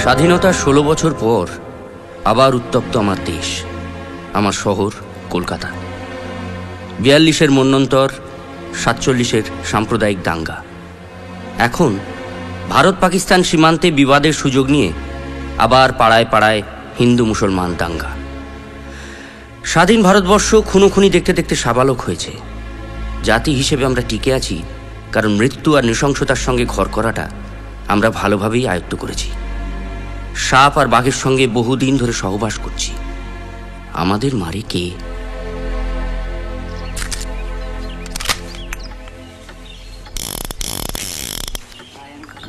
স্বাধীনতার 16 বছর পর আবার উত্তপ্ত আমার দেশ, আমার শহর কলকাতা। 42-এর মন্বন্তর, 47-এর সাম্প্রদায়িক দাঙ্গা। এখন ভারত পাকিস্তান সীমান্তে বিবাদের সুযোগ নিয়ে আবার পাড়ায় পাড়ায় হিন্দু মুসলমান দাঙ্গা। স্বাধীন ভারতবর্ষ খুনোখুনি দেখতে দেখতে সাবালক হয়েছে। জাতি হিসেবে আমরা টিকে আছি কারণ মৃত্যু আর নৃশংসতার সঙ্গে ঘর করাটা আমরা ভালোভাবেই আয়ত্ত করেছি। সাপ আর বাঘের সঙ্গে বহুদিন ধরে সহবাস করছি। আমাদের মারে কে?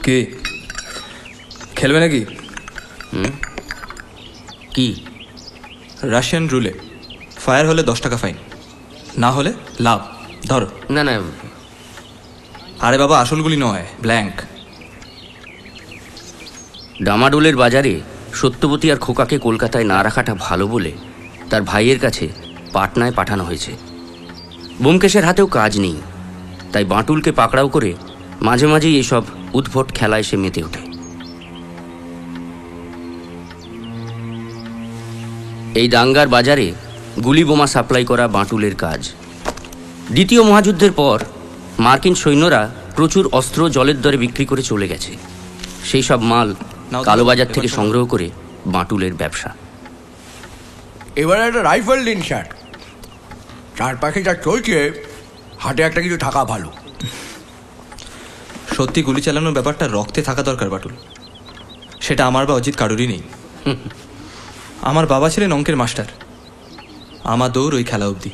কে খেলবে নাকি? কি? রাশিয়ান রুলে ফায়ার হলে 10 টাকা ফাইন, না হলে লাভ। ধরো। না না, আরে বাবা, আসলগুলি নয়, ব্ল্যাঙ্ক। ডামাডোলের বাজারে সত্যবতী আর খোকাকে কলকাতায় না রাখাটা ভালো বলে তার ভাইয়ের কাছে পাটনায় পাঠানো হয়েছে। ব্যোমকেশের হাতেও কাজ নেই, তাই বাঁটুলকে পাকড়াও করে মাঝে মাঝেই এসব উদ্ভট খেলায় সে মেতে ওঠে। এই দাঙ্গার বাজারে গুলি বোমা সাপ্লাই করা বাঁটুলের কাজ। দ্বিতীয় মহাযুদ্ধের পর মার্কিন সৈন্যরা প্রচুর অস্ত্র জলের দরে বিক্রি করে চলে গেছে। সেই সব মাল কালোবাজার থেকে সংগ্রহ করে বাঁটুলের ব্যবসা। এবারে একটা রাইফেল দিন স্যার, চারপাশে যা চলছে হাতে একটা কিছু থাকা ভালো। সত্যি গুলি চালানোর ব্যাপারটা রক্তে থাকা দরকার বাটুল, সেটা আমার বা অজিত কারুরই নেই। আমার বাবা ছিলেন অঙ্কের মাস্টার, আমার দৌড় ওই খেলা অবধি।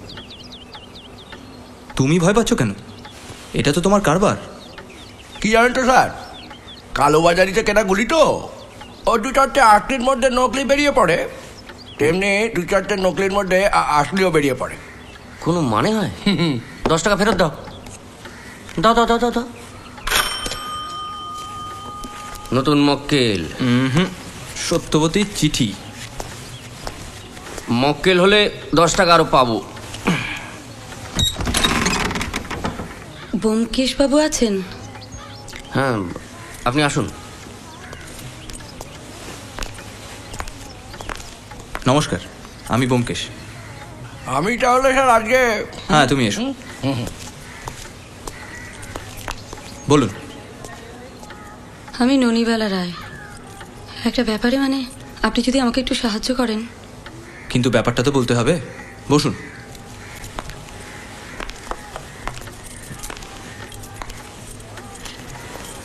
তুমি ভয় পাচ্ছ কেন? এটা তো তোমার কারবার। কি জানেন তো স্যার, কালোবাজারিতে কেনা গুলি তো, ও 2-4টে আটলির মধ্যে নকলি বেরিয়ে পড়ে, তেমনি 2-4টে নকলির মধ্যে আসলিও বেরিয়ে পড়ে। কোনো মানে হয়? 10 টাকা ফেরত দাও। দাও দাও দাও দাও দাও। নতুন মক্কেল? সত্যবতীর চিঠি। মক্কেল হলে 10 টাকা আরো পাবো। ব্যোমকেশ বাবু আছেন? হ্যাঁ, আপনি আসুন। নমস্কার, আমি ব্যোমকেশ। আমি তাহলে স্যার আজকে... হ্যাঁ, তুমি এসো। বলুন। আমি ননিবালা রায়। একটা ব্যাপারে, মানে আপনি যদি আমাকে একটু সাহায্য করেন। কিন্তু ব্যাপারটা তো বলতে হবে, বসুন।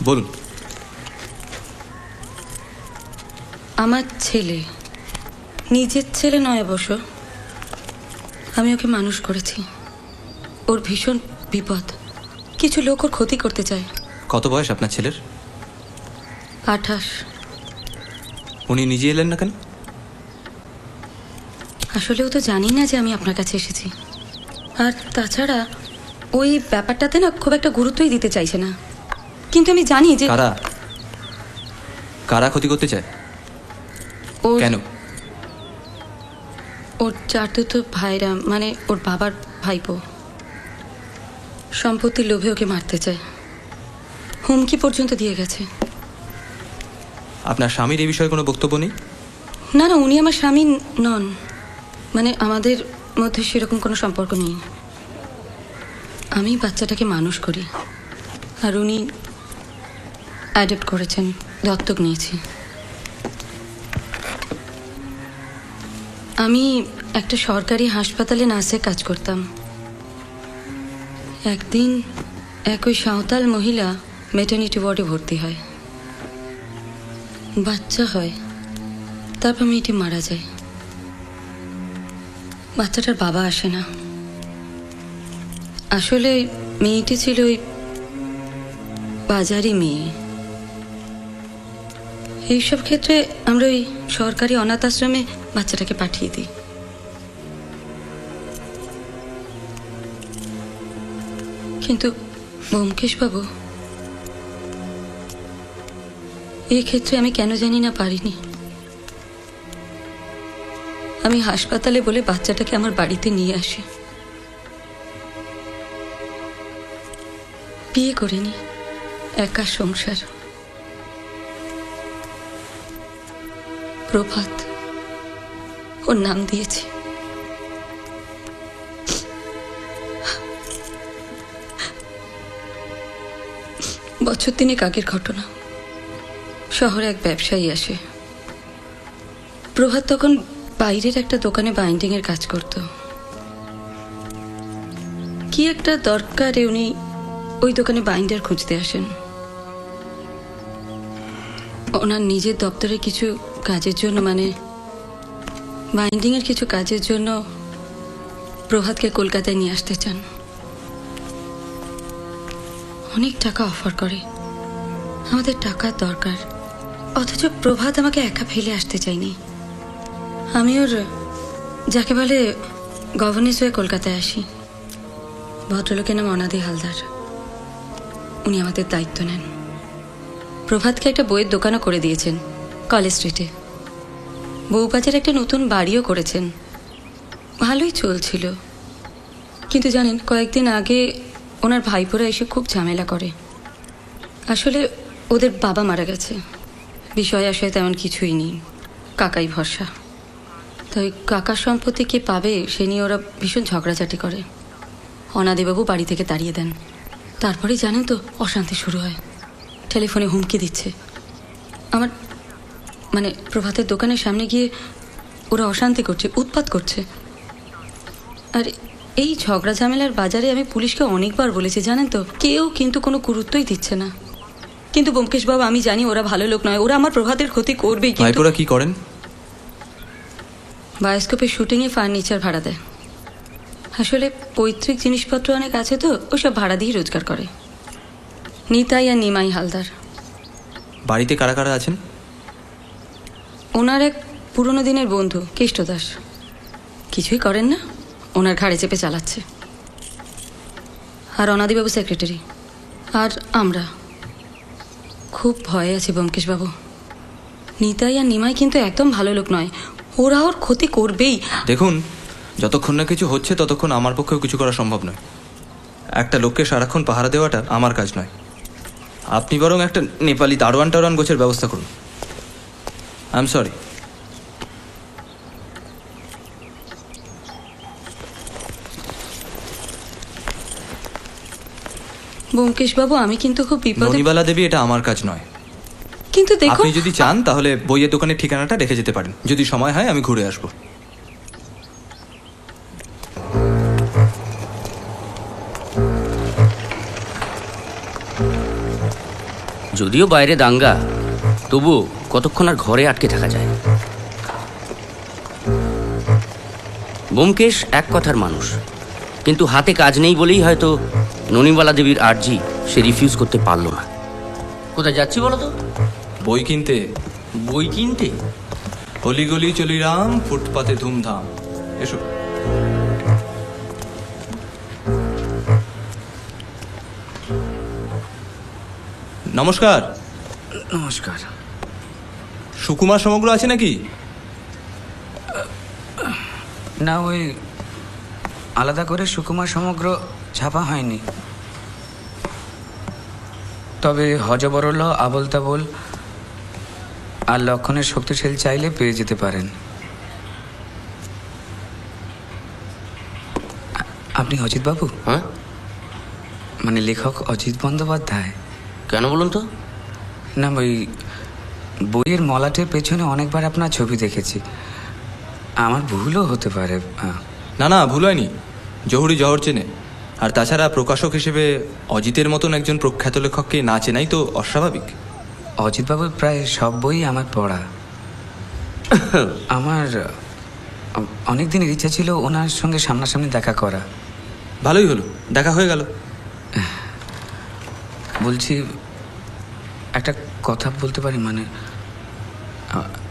বলুন। আমার ছেলে, নিজের ছেলে নয় অবশ্য, আমি ওকে মানুষ করেছি। ওর ভীষণ বিপদ, কিছু লোক ওর ক্ষতি করতে চায়। কত বয়স আপনার ছেলের? 28। উনি নিজে এলেন না কেন? আসলে ও তো জানি না যে আমি আপনার কাছে এসেছি। আর তাছাড়া ওই ব্যাপারটাতে না খুব একটা গুরুত্বই দিতে চাইছে না। কিন্তু আমি জানি যে কারা কারা ক্ষতি করতে চায়। ও কেন? ওর চারতুতো ভাইরা, মানে ওর বাবার ভাইপো, সম্পত্তির লোভে ওকে মারতে চায়, হুমকি পর্যন্ত দিয়ে গেছে। আপনার স্বামীর এই বিষয়ে কোনো বক্তব্য নেই? না না, উনি আমার স্বামী নন, মানে আমাদের মধ্যে সেরকম কোনো সম্পর্ক নেই। আমি বাচ্চাটাকে মানুষ করি, আর উনি অ্যাডপ্ট করেছেন, দত্তক নিয়েছি। আমি একটা সরকারি হাসপাতালে নার্সের কাজ করতাম। একদিন ওই সাঁওতাল মহিলা ম্যাটারনিটি ওয়ার্ডে ভর্তি হয়, বাচ্চা হয়, তারপর মেয়েটি মারা যায়। বাচ্চাটার বাবা আসে না। আসলে মেয়েটি ছিল ওই বাজারি মেয়ে। এইসব ক্ষেত্রে আমরা ওই সরকারি অনাথ আশ্রমে বাচ্চাটাকে পাঠিয়ে দিই। কিন্তু ব্যোমকেশ বাবু, এই ক্ষেত্রে আমি কেন জানি না পারিনি। আমি হাসপাতালে বলে বাচ্চাটাকে আমার বাড়িতে নিয়ে আসি। বিয়ে করিনি, একা সংসার। প্রভাত ওর নাম দিয়েছি। বছর 3 আগের ঘটনা। শহরে এক ব্যবসায়ী আসে। প্রভাত তখন বাইরের একটা দোকানে বাইন্ডিং এর কাজ করত। কি একটা দরকারে উনি ওই দোকানে বাইন্ডার খুঁজতে আসেন। ওনার নিজের দপ্তরে কিছু কাজের জন্য, মানে বাইন্ডিং এর কিছু কাজের জন্য প্রভাতকে কলকাতায় নিয়ে আসতে চান। অনেক টাকা অফার করে। আমাদের টাকার দরকার, অথচ প্রভাত আমাকে একা ফেলে আসতে চাইনি। আমি ওর যাকে বলে গভর্নেন্স হয়ে কলকাতায় আসি। ভদ্রলোকের নাম অনাদি হালদার। উনি আমাদের দায়িত্ব নেন। প্রভাতকে একটা বইয়ের দোকানও করে দিয়েছেন কলেজ স্ট্রিটে। বউবাজার একটা নতুন বাড়িও করেছেন। ভালোই চলছিল, কিন্তু জানেন কয়েকদিন আগে ওনার ভাইপোরা এসে খুব ঝামেলা করে। আসলে ওদের বাবা মারা গেছে। বিষয় আশয় তেমন কিছুই নেই, কাকাই ভরসা। তাই কাকার সম্পত্তি কে পাবে সে নিয়ে ওরা ভীষণ ঝগড়াঝাটি করে। অনাদিবাবু বাড়ি থেকে তাড়িয়ে দেন। তারপরেই জানেন তো অশান্তি শুরু হয়। টেলিফোনে হুমকি দিচ্ছে। আমার মানে প্রভাতের দোকানের সামনে গিয়ে ওরা অশান্তি করছে, উৎপাত করছে। আর এই ঝগড়া ঝামেলার বাজারে আমি পুলিশকে অনেকবার বলেছি, জানেন তো, কেউ কিন্তু কোনো গুরুত্বই দিচ্ছে না। কিন্তু ব্যোমকেশ বাবু, আমি জানি ওরা ভালো লোক নয়, ওরা আমার প্রভাতের ক্ষতি করবেই। কিন্তু ওরা কি করেন? বায়োস্কোপের শুটিংয়ে ফার্নিচার ভাড়া দেয়। আসলে পৈতৃক জিনিসপত্র অনেক আছে তো, ওসব ভাড়া দিয়ে রোজগার করে। নিতাই আর নিমাই হালদার। বাড়িতে কারা কারা আছেন? ওনার এক পুরনো দিনের বন্ধু কেষ্ট দাস। কিছুই করেন না, ওনার ঘাড়ে চেপে চালাচ্ছে। আর অনাদিবাবু সেক্রেটারি। আর আমরা খুব ভয়ে আছি ব্যোমকেশ বাবু। নিতাই আর নিমাই কিন্তু একদম ভালো লোক নয়, ওরা ওর ক্ষতি করবেই। দেখুন, যতক্ষণ না কিছু হচ্ছে ততক্ষণ আমার পক্ষেও কিছু করা সম্ভব নয়। একটা লোককে সারাক্ষণ পাহারা দেওয়াটা আমার কাজ নয়। আপনি বরং একটা নেপালি দারোয়ান টারোয়ান গোছের ব্যবস্থা করুন। I am sorry. ব্যোমকেশ বাবু, আমি কিন্তু খুব বিপদে। ননিবালা দেবী, এটা আমার কাজ নয়। কিন্তু দেখুন, আপনি যদি চান তাহলে বইয়ের দোকানের ঠিকানাটা রেখে যেতে পারেন। যদি সময় হয় আমি ঘুরে আসবো। যদিও বাইরে দাঙ্গা, তবু কতক্ষণ আর ঘরে আটকে থাকা যায়। ব্যোমকেশ এক কথার মানুষ, কিন্তু হাতে কাজ নেই বলেই হয়তো ননিবালা দেবীর আর্জি সে রিফিউজ করতে পারল না। কোথায় যাচ্ছি বলো তো? বই কিনতে। বই কিনতে? অলিগলি চলিরাম, ফুটপাতে ধুমধাম। এসো। নমস্কার। নমস্কার। সুকুমার সমগ্র আছে নাকি? না, ওই আলাদা করে সুকুমার সমগ্র ছাপা হয়নি। তবে হজবরল, আবল তাবল আর লক্ষণের শক্তিশালী চাইলে পেয়ে যেতে পারেন। আপনি অজিত বাবু? হ্যাঁ, মানে লেখক অজিত বন্দ্যোপাধ্যায়? কেন বলুন তো? না, ওই বইয়ের মলাটের পেছনে অনেকবার আপনার ছবি দেখেছি। আমার ভুলও হতে পারে। না না, ভুল হয়নি। জহুরি জহর চেনে। আর তাছাড়া প্রকাশক হিসেবে অজিতের মতন একজন প্রখ্যাত লেখককে না চেনাই তো অস্বাভাবিক। অজিতবাবুর প্রায় সব বই আমার পড়া। আমার অনেক দিনের ইচ্ছা ছিল ওনার সঙ্গে সামনাসামনি দেখা করা। ভালোই হলো, দেখা হয়ে গেল। বলছি, একটা কথা বলতে পারি? মানে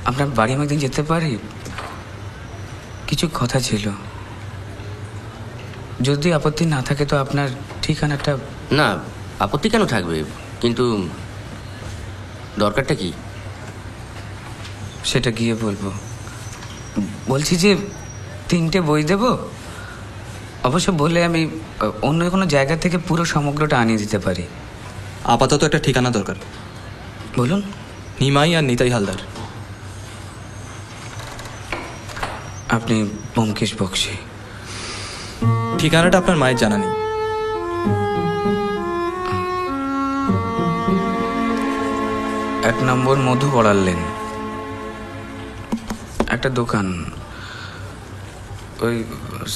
আপনার বাড়ি আমি একদিন যেতে পারি? কিছু কথা ছিল। যদি আপত্তি না থাকে তো আপনার ঠিকানাটা। না, আপত্তি কেন থাকবে, কিন্তু দরকারটা কি সেটা গিয়ে বলবো। বলছি যে 3টে বই দেব। অবশ্য বলে আমি অন্য কোনো জায়গা থেকে পুরো সমগ্রটা আনিয়ে দিতে পারি। আপাতত একটা ঠিকানা দরকার। বলুন। নিমাই আর নিতাই হালদার। আপনি ব্যোমকেশ বক্সী। ঠিকানাটা আপনার মায়ের জানা নেই? 1 নম্বর মধুবড়ার লেন, একটা দোকান, ওই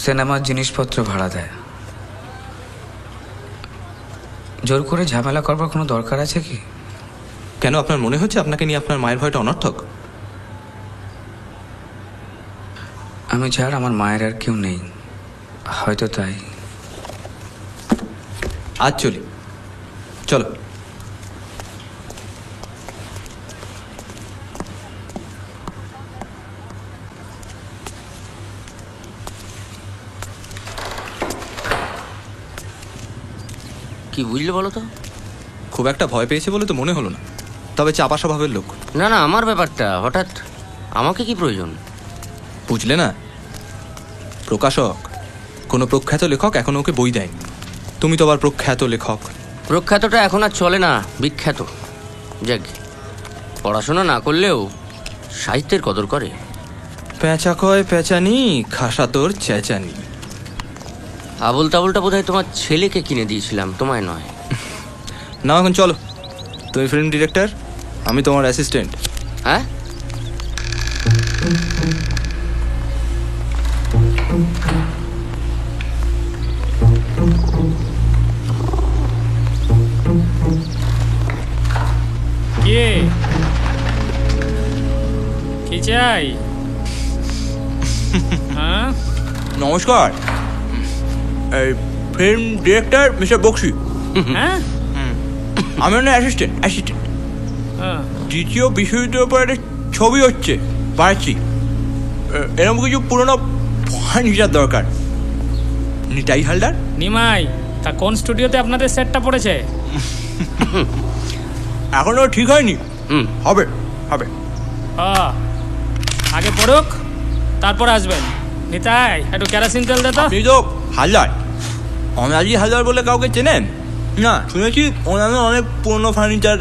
সিনেমার জিনিসপত্র ভাড়া দেয়। জোর করে ঝামেলা করবার কোনো দরকার আছে কি? কেন, আপনার মনে হচ্ছে আপনাকে নিয়ে আপনার মায়ের ভয়টা অনর্থক? আমি ছাড় আমার মায়ের আর কেউ নেই, হয়তো তাই। আজ চলি, চলো। কি বুঝলে বলো তো? খুব একটা ভয় পেয়েছে বলে তো মনে হলো না, তবে চাপা স্বভাবের লোক। না না, আমার ব্যাপারটা হঠাৎ আমাকে কি প্রয়োজন? বুঝলে না, প্রকাশক, কোনো প্রখ্যাত লেখক এখনো ওকে বই দেয়নি। তুমি তো আবার প্রখ্যাত লেখক। প্রখ্যাতটা এখন আর চলে না, বিখ্যাত। যাক, পড়াশোনা না করলেও সাহিত্যের কদর করে। পেঁচা কয় পেঁচানি, খাসা তোর চেঁচানি। আবল তাবলটা বোধহয় তোমার ছেলেকে কিনে দিয়েছিলাম, তোমায় নয়। না, এখন চলো। তুমি ফিল্ম ডিরেক্টর, আমি তোমার অ্যাসিস্ট্যান্ট। হ্যাঁ, কে কি চাই? হ্যাঁ, নমস্কার, এই ফিল্ম ডিরেক্টর মিস্টার বক্সি। হ্যাঁ, আমি ওনার অ্যাসিস্ট্যান্ট। হ্যাঁ। দ্বিতীয় বিশ্বযুদ্ধের উপর একটা ছবি হচ্ছে, বাড়াচ্ছি। এরকম কিছু পুরোনো ফার্নিচার দরকার। নিতাই হালদার। নিমাই, তা কোন স্টুডিওতে আপনাদের সেটটা পড়েছে? এখনো ঠিক হয়নি। হবে হবে। আগে পড়ুক, তারপর আসবেন। নিতাই, একটু কেরোসিন তেল দে তো। আপনি তো হালদার, অনাজি হালদার বলে কাউকে চেনেন? না, শুনেছি ওনার অনেক পুরনো ফার্নিচার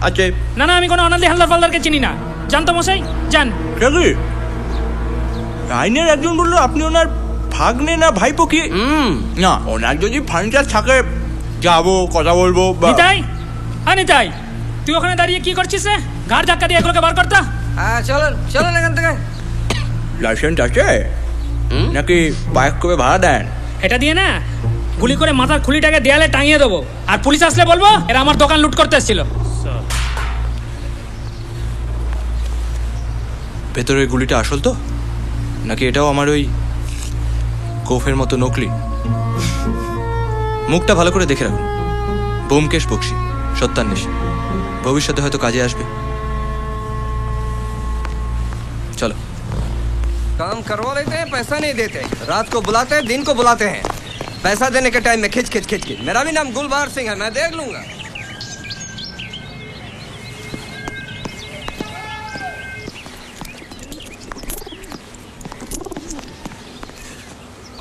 আছে। না না, আমি কোনো অনাদি হালদার ফালদারকে চিনি না। জানতো মশাই, যান। দেখি লাইনের একজন বললো আপনি ওনার ভাগ্নে না ভাইপো কি? না, ওনার যদি ফার্নিচার থাকে যাবো, কথা বলবো। নিতাই, হ্যাঁ নিতাই, তুই ওখানে দাঁড়িয়ে কি করছিস রে? ঘাড় ধাক্কা দিয়ে এগুলোকে বার করতা। চলেন চলেন এখান থেকে। লাইসেন্স আছে নাকি বাইক করে ভাড়া দেন? এটা দিয়ে না গুলি করে মাথার খুলিটাকে দেয়ালে টাঙিয়ে দেবো, আর পুলিশ আসলে বলবো এরা আমার দোকান লুট করতে এসেছিল। ভেতরের গুলিটা আসল তো, নাকি এটাও আমার ওই কোফের মতো নকলি? মুখটা ভালো করে দেখে রাখুন। ব্যোমকেশ বক্সী, সত্যান্বেষী, ভবিষ্যতে হয়তো কাজে আসবে। চলো। काम करवा लेते हैं, पैसा नहीं देते। रात को बुलाते हैं, दिन को बुलाते हैं। पैसा देने के टाइम में खिंच खिंच खिंच खिंच। मेरा भी नाम गुलबार सिंह है, मैं देख लूंगा।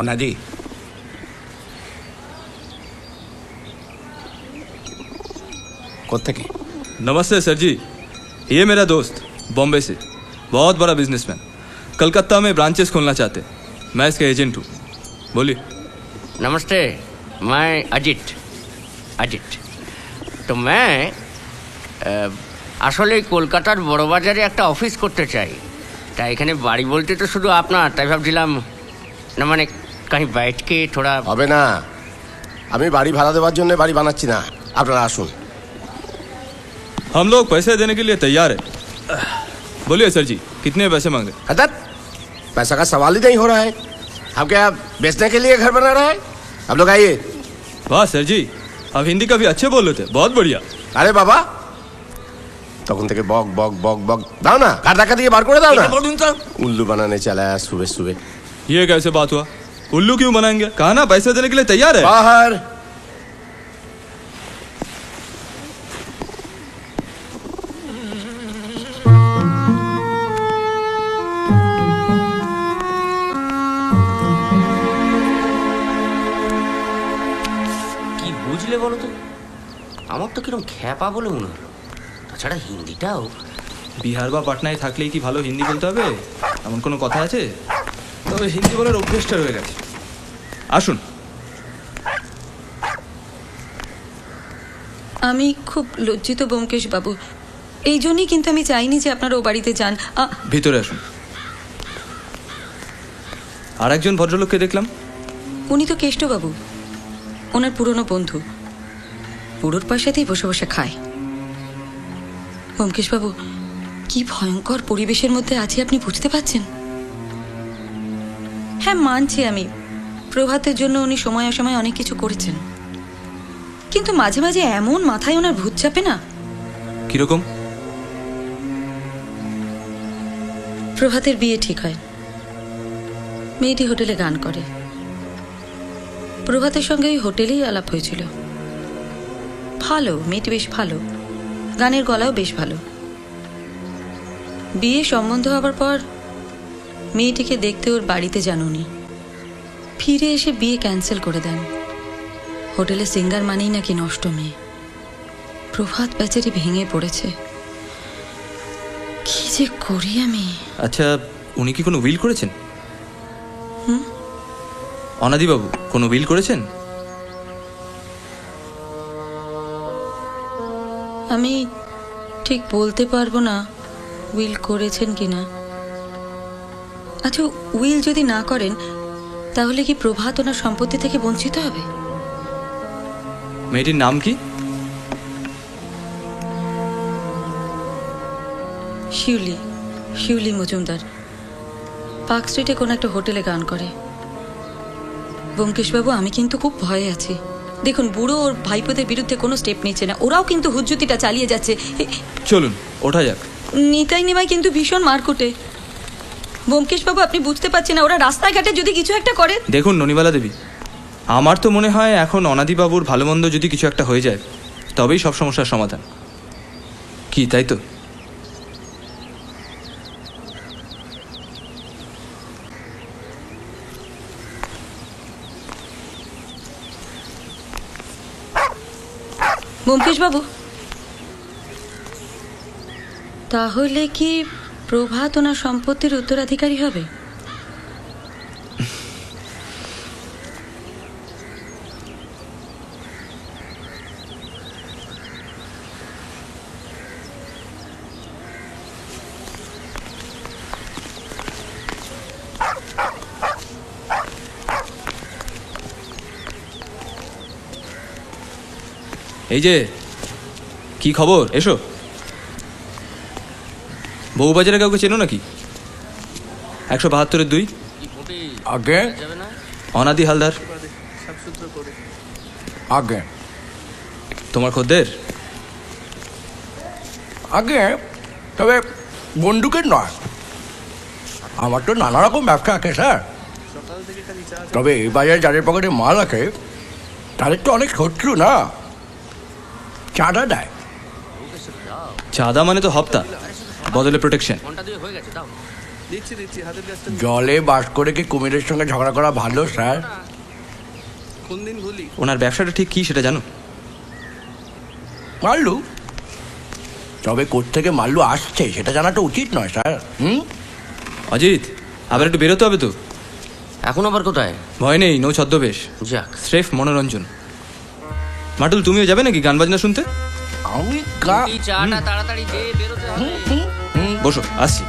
ওনাজি, কোত্থেকে? नमस्ते सर जी, ये मेरा दोस्त बॉम्बे से, बहुत बड़ा बिजनेसमैन, कलकत्ता में ब्रांचेस खोलना चाहते हैं। मैं इसका एजेंट हूँ। बोलिए। नमस्ते, मैं अजित। তো मैं আসলে কলকাতার বড় বাজারে একটা অফিস করতে চাই। তাই এখানে বাড়ি বলতে তো শুধু আপনার, তাই ভাবছিলাম না মানে কাহি বাইটকে থোড়া। হবে না, আমি বাড়ি ভাড়া দেওয়ার জন্য বাড়ি বানাচ্ছি না, আপনারা আসুন। हम लोग पैसे देने के लिए तैयार है। बोलिए सर जी, कितने पैसे मांग रहे? हदत, पैसा का सवाल ही नहीं हो रहा है। हम क्या बेचने के लिए घर बना रहा है? आप लोग आइए। वाह सर जी, आप हिंदी काफी अच्छे बोल रहे थे, बहुत बढ़िया। আরে বাবা, তখন থেকে বক বক বক বক দাও না, কার টাকা দিয়ে বার করে দাও না। বলুন তো। উল্লু বানানে চলা সুবে সুবে। ये कैसे बात हुआ? उल्लू क्यों बनाएंगे? कहा ना पैसे देने के लिए तैयार है। বাহার কি বুঝলে বলো তো? আমার তো কিরম খ্যাপা বলে মনে হলো। তাছাড়া হিন্দিটাও। বিহার বা পাটনায় থাকলেই কি ভালো হিন্দি বলতে হবে এমন কোনো কথা আছে? তবে হিন্দি বলার অভ্যেসটা রয়ে গেছে। আসুন। আমি খুব লজ্জিত ব্যোমকেশ বাবু, এই জন্যই কিন্তু আমি চাইনি যে আপনারা ও বাড়িতে যান। ভিতরে আসুন। আর একজন ভদ্রলোককে দেখলাম। উনি তো কেষ্টবাবু, ওনার পুরনো বন্ধু, পুরোর পাশাতেই বসে বসে খায়। ব্যোমকেশ বাবু, কি ভয়ঙ্কর পরিবেশের মধ্যে আছি আপনি বুঝতে পারছেন? হ্যাঁ, মানছি আমি, প্রভাতের জন্য উনি সময় অসময় অনেক কিছু করেছেন, কিন্তু মাঝে মাঝে এমন মাথায় ওনার ভূত চাপে না। কিরকম? প্রভাতের বিয়ে ঠিক হয়, মেয়েটি হোটেলে গান করে। প্রভাতের সঙ্গে ওই হোটেলেই আলাপ হয়েছিল। ভালো মেয়েটি, বেশ ভালো, গানের গলাও বেশ ভালো। বিয়ে সম্বন্ধ হবার পর মেয়েটিকে দেখতে ওর বাড়িতে যান উনি। ফিরে এসে বিয়ে ক্যান্সেল করে দেন। হোটেলে সিঙ্গার মানেই নাকি নষ্ট মেয়ে। প্রভাত বেচারি ভেঙে পড়েছে। কি যে করি আমি। আচ্ছা, উনি কি কোনো উইল করেছেন? অনাদিবাবু কোনো উইল করেছেন? আমি ঠিক বলতে পারবো না উইল করেছেন কিনা। আচ্ছা, উইল যদি না করেন তাহলে কি প্রভাত ওনার সম্পত্তি থেকে বঞ্চিত হবে? মেয়েটির নাম কি? শিউলি, শিউলি মজুমদার। পার্ক স্ট্রিটে কোনো একটা হোটেলে গান করে। ব্যোমকেশবাবু, আমি কিন্তু খুব ভয়ে আছি। দেখুন, বুড়ো ওর ভাইপোদের বিরুদ্ধে কোনো স্টেপ নিচ্ছে না, ওরাও কিন্তু হুজ্জুতিটা চালিয়ে যাচ্ছে। চলুন ওঠা যাক। নিতাই নিমাই কিন্তু ভীষণ মারকুটে। ব্যোমকেশবাবু, আপনি বুঝতে পারছেন না, ওরা রাস্তাঘাটে যদি কিছু একটা করে। দেখুন ননিবালা দেবী, আমার তো মনে হয় এখন অনাদিবাবুর ভালো মন্দ যদি কিছু একটা হয়ে যায় তবেই সব সমস্যার সমাধান। কি তাই তো? ব্যোমকেশবাবু, তাহলে কি প্রভাত ওনার সম্পত্তির উত্তরাধিকারী হবে? এই যে, কি খবর? এসো। বউবাজারে কাউকে চেনো নাকি? 172-2 আগে অনাদি হালদার। আগে তোমার খদ্দের? আগে, তবে বন্দুকের নয়। আমার তো নানা রকম ব্যবসা আছে স্যার। তবে এই বাজারে যাদের পকেটে মাল আছে তাদের তো অনেক শত্রু না, চাঁদা দেয়। চাঁদা মানে তো হপ্তা, বদলে প্রোটেকশন। জলে বাস করে কি কুমিরের সঙ্গে ঝগড়া করা ভালো স্যার? ওনার ব্যবসাটা ঠিক কি সেটা জানো? মাল্লু, তবে কোত্থেকে মাল্লু আসছে সেটা জানাটা উচিত নয় স্যার। অজিত, আবার একটু বেরোতে হবে তো। এখন আবার কোথায়? ভয় নেই, নো ছদ্মবেশ, যাক। স্রেফ মনোরঞ্জন। মাটুল, তুমিও যাবে নাকি গান বাজনা শুনতে? আমি চাটা তাড়াতাড়ি দে, বেরোতে হবে। বসো, আসছি।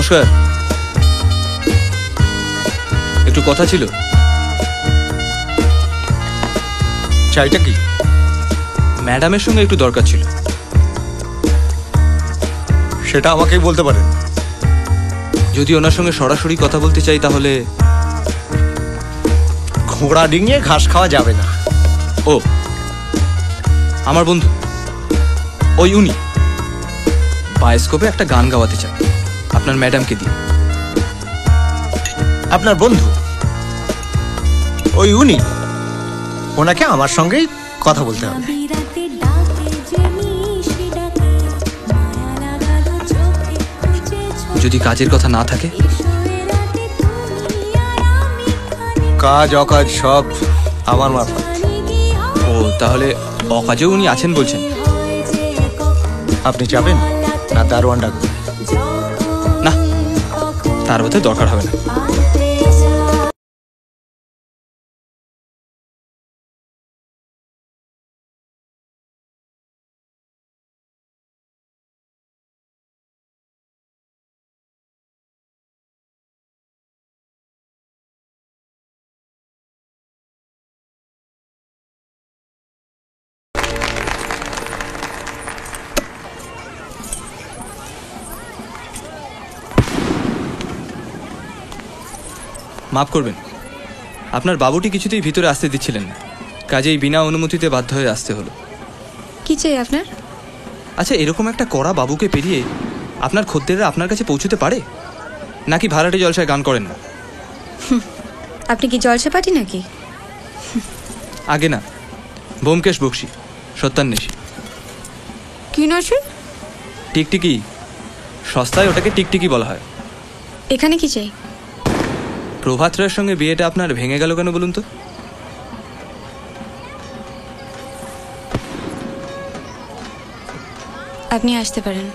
নমস্কার, একটু কথা ছিল। চাইটা কি? ম্যাডামের সঙ্গে একটু দরকার ছিল। সেটা আমাকেই বলতে পারেন। যদি ওনার সঙ্গে সরাসরি কথা বলতে চাই তাহলে? ঘোড়া ডিঙিয়ে ঘাস খাওয়া যাবে না। ও, আমার বন্ধু ওই উনি বায়োস্কোপে একটা গান গাওয়াতে চান আপনার ম্যাডামকে দিয়ে। আপনার বন্ধু ওই উনি, ওনাকে আমার সঙ্গেই কথা বলতে হবে। যদি কাজের কথা না থাকে? কাজ অকাজ সব আমার মারফত। ও, তাহলে অকাজেও উনি আছেন বলছেন? আপনি যাবেন না দারোয়ান ডাকবেন? না, তার বোধহয় দরকার হবে না। মাফ করবেন, আপনার বাবুটি কিছুতেই ভিতরে আসতে দিচ্ছিলেন না, কাজেই বিনা অনুমতিতে বাধ্য হয়ে আসতে হলো। কি চাই আপনার? আচ্ছা, এরকম একটা কড়া বাবুকে পেরিয়ে আপনার খদ্দেররা আপনার কাছে পৌঁছতে পারে? নাকি ভাড়াটে জলসায় গান করেন না? আপনি কি জলসা পার্টি নাকি? আগে না, ব্যোমকেশ বক্সী, সত্যান্বেষী। কি নসি? টিকটিকি, সস্তায় ওটাকে টিকটিকি বলা হয়। এখানে কি চাই? প্রভাত রায়ের সঙ্গে বিয়েটা আপনার ভেঙে গেল কেন বলুন তো? আপনি আসতে পারেন।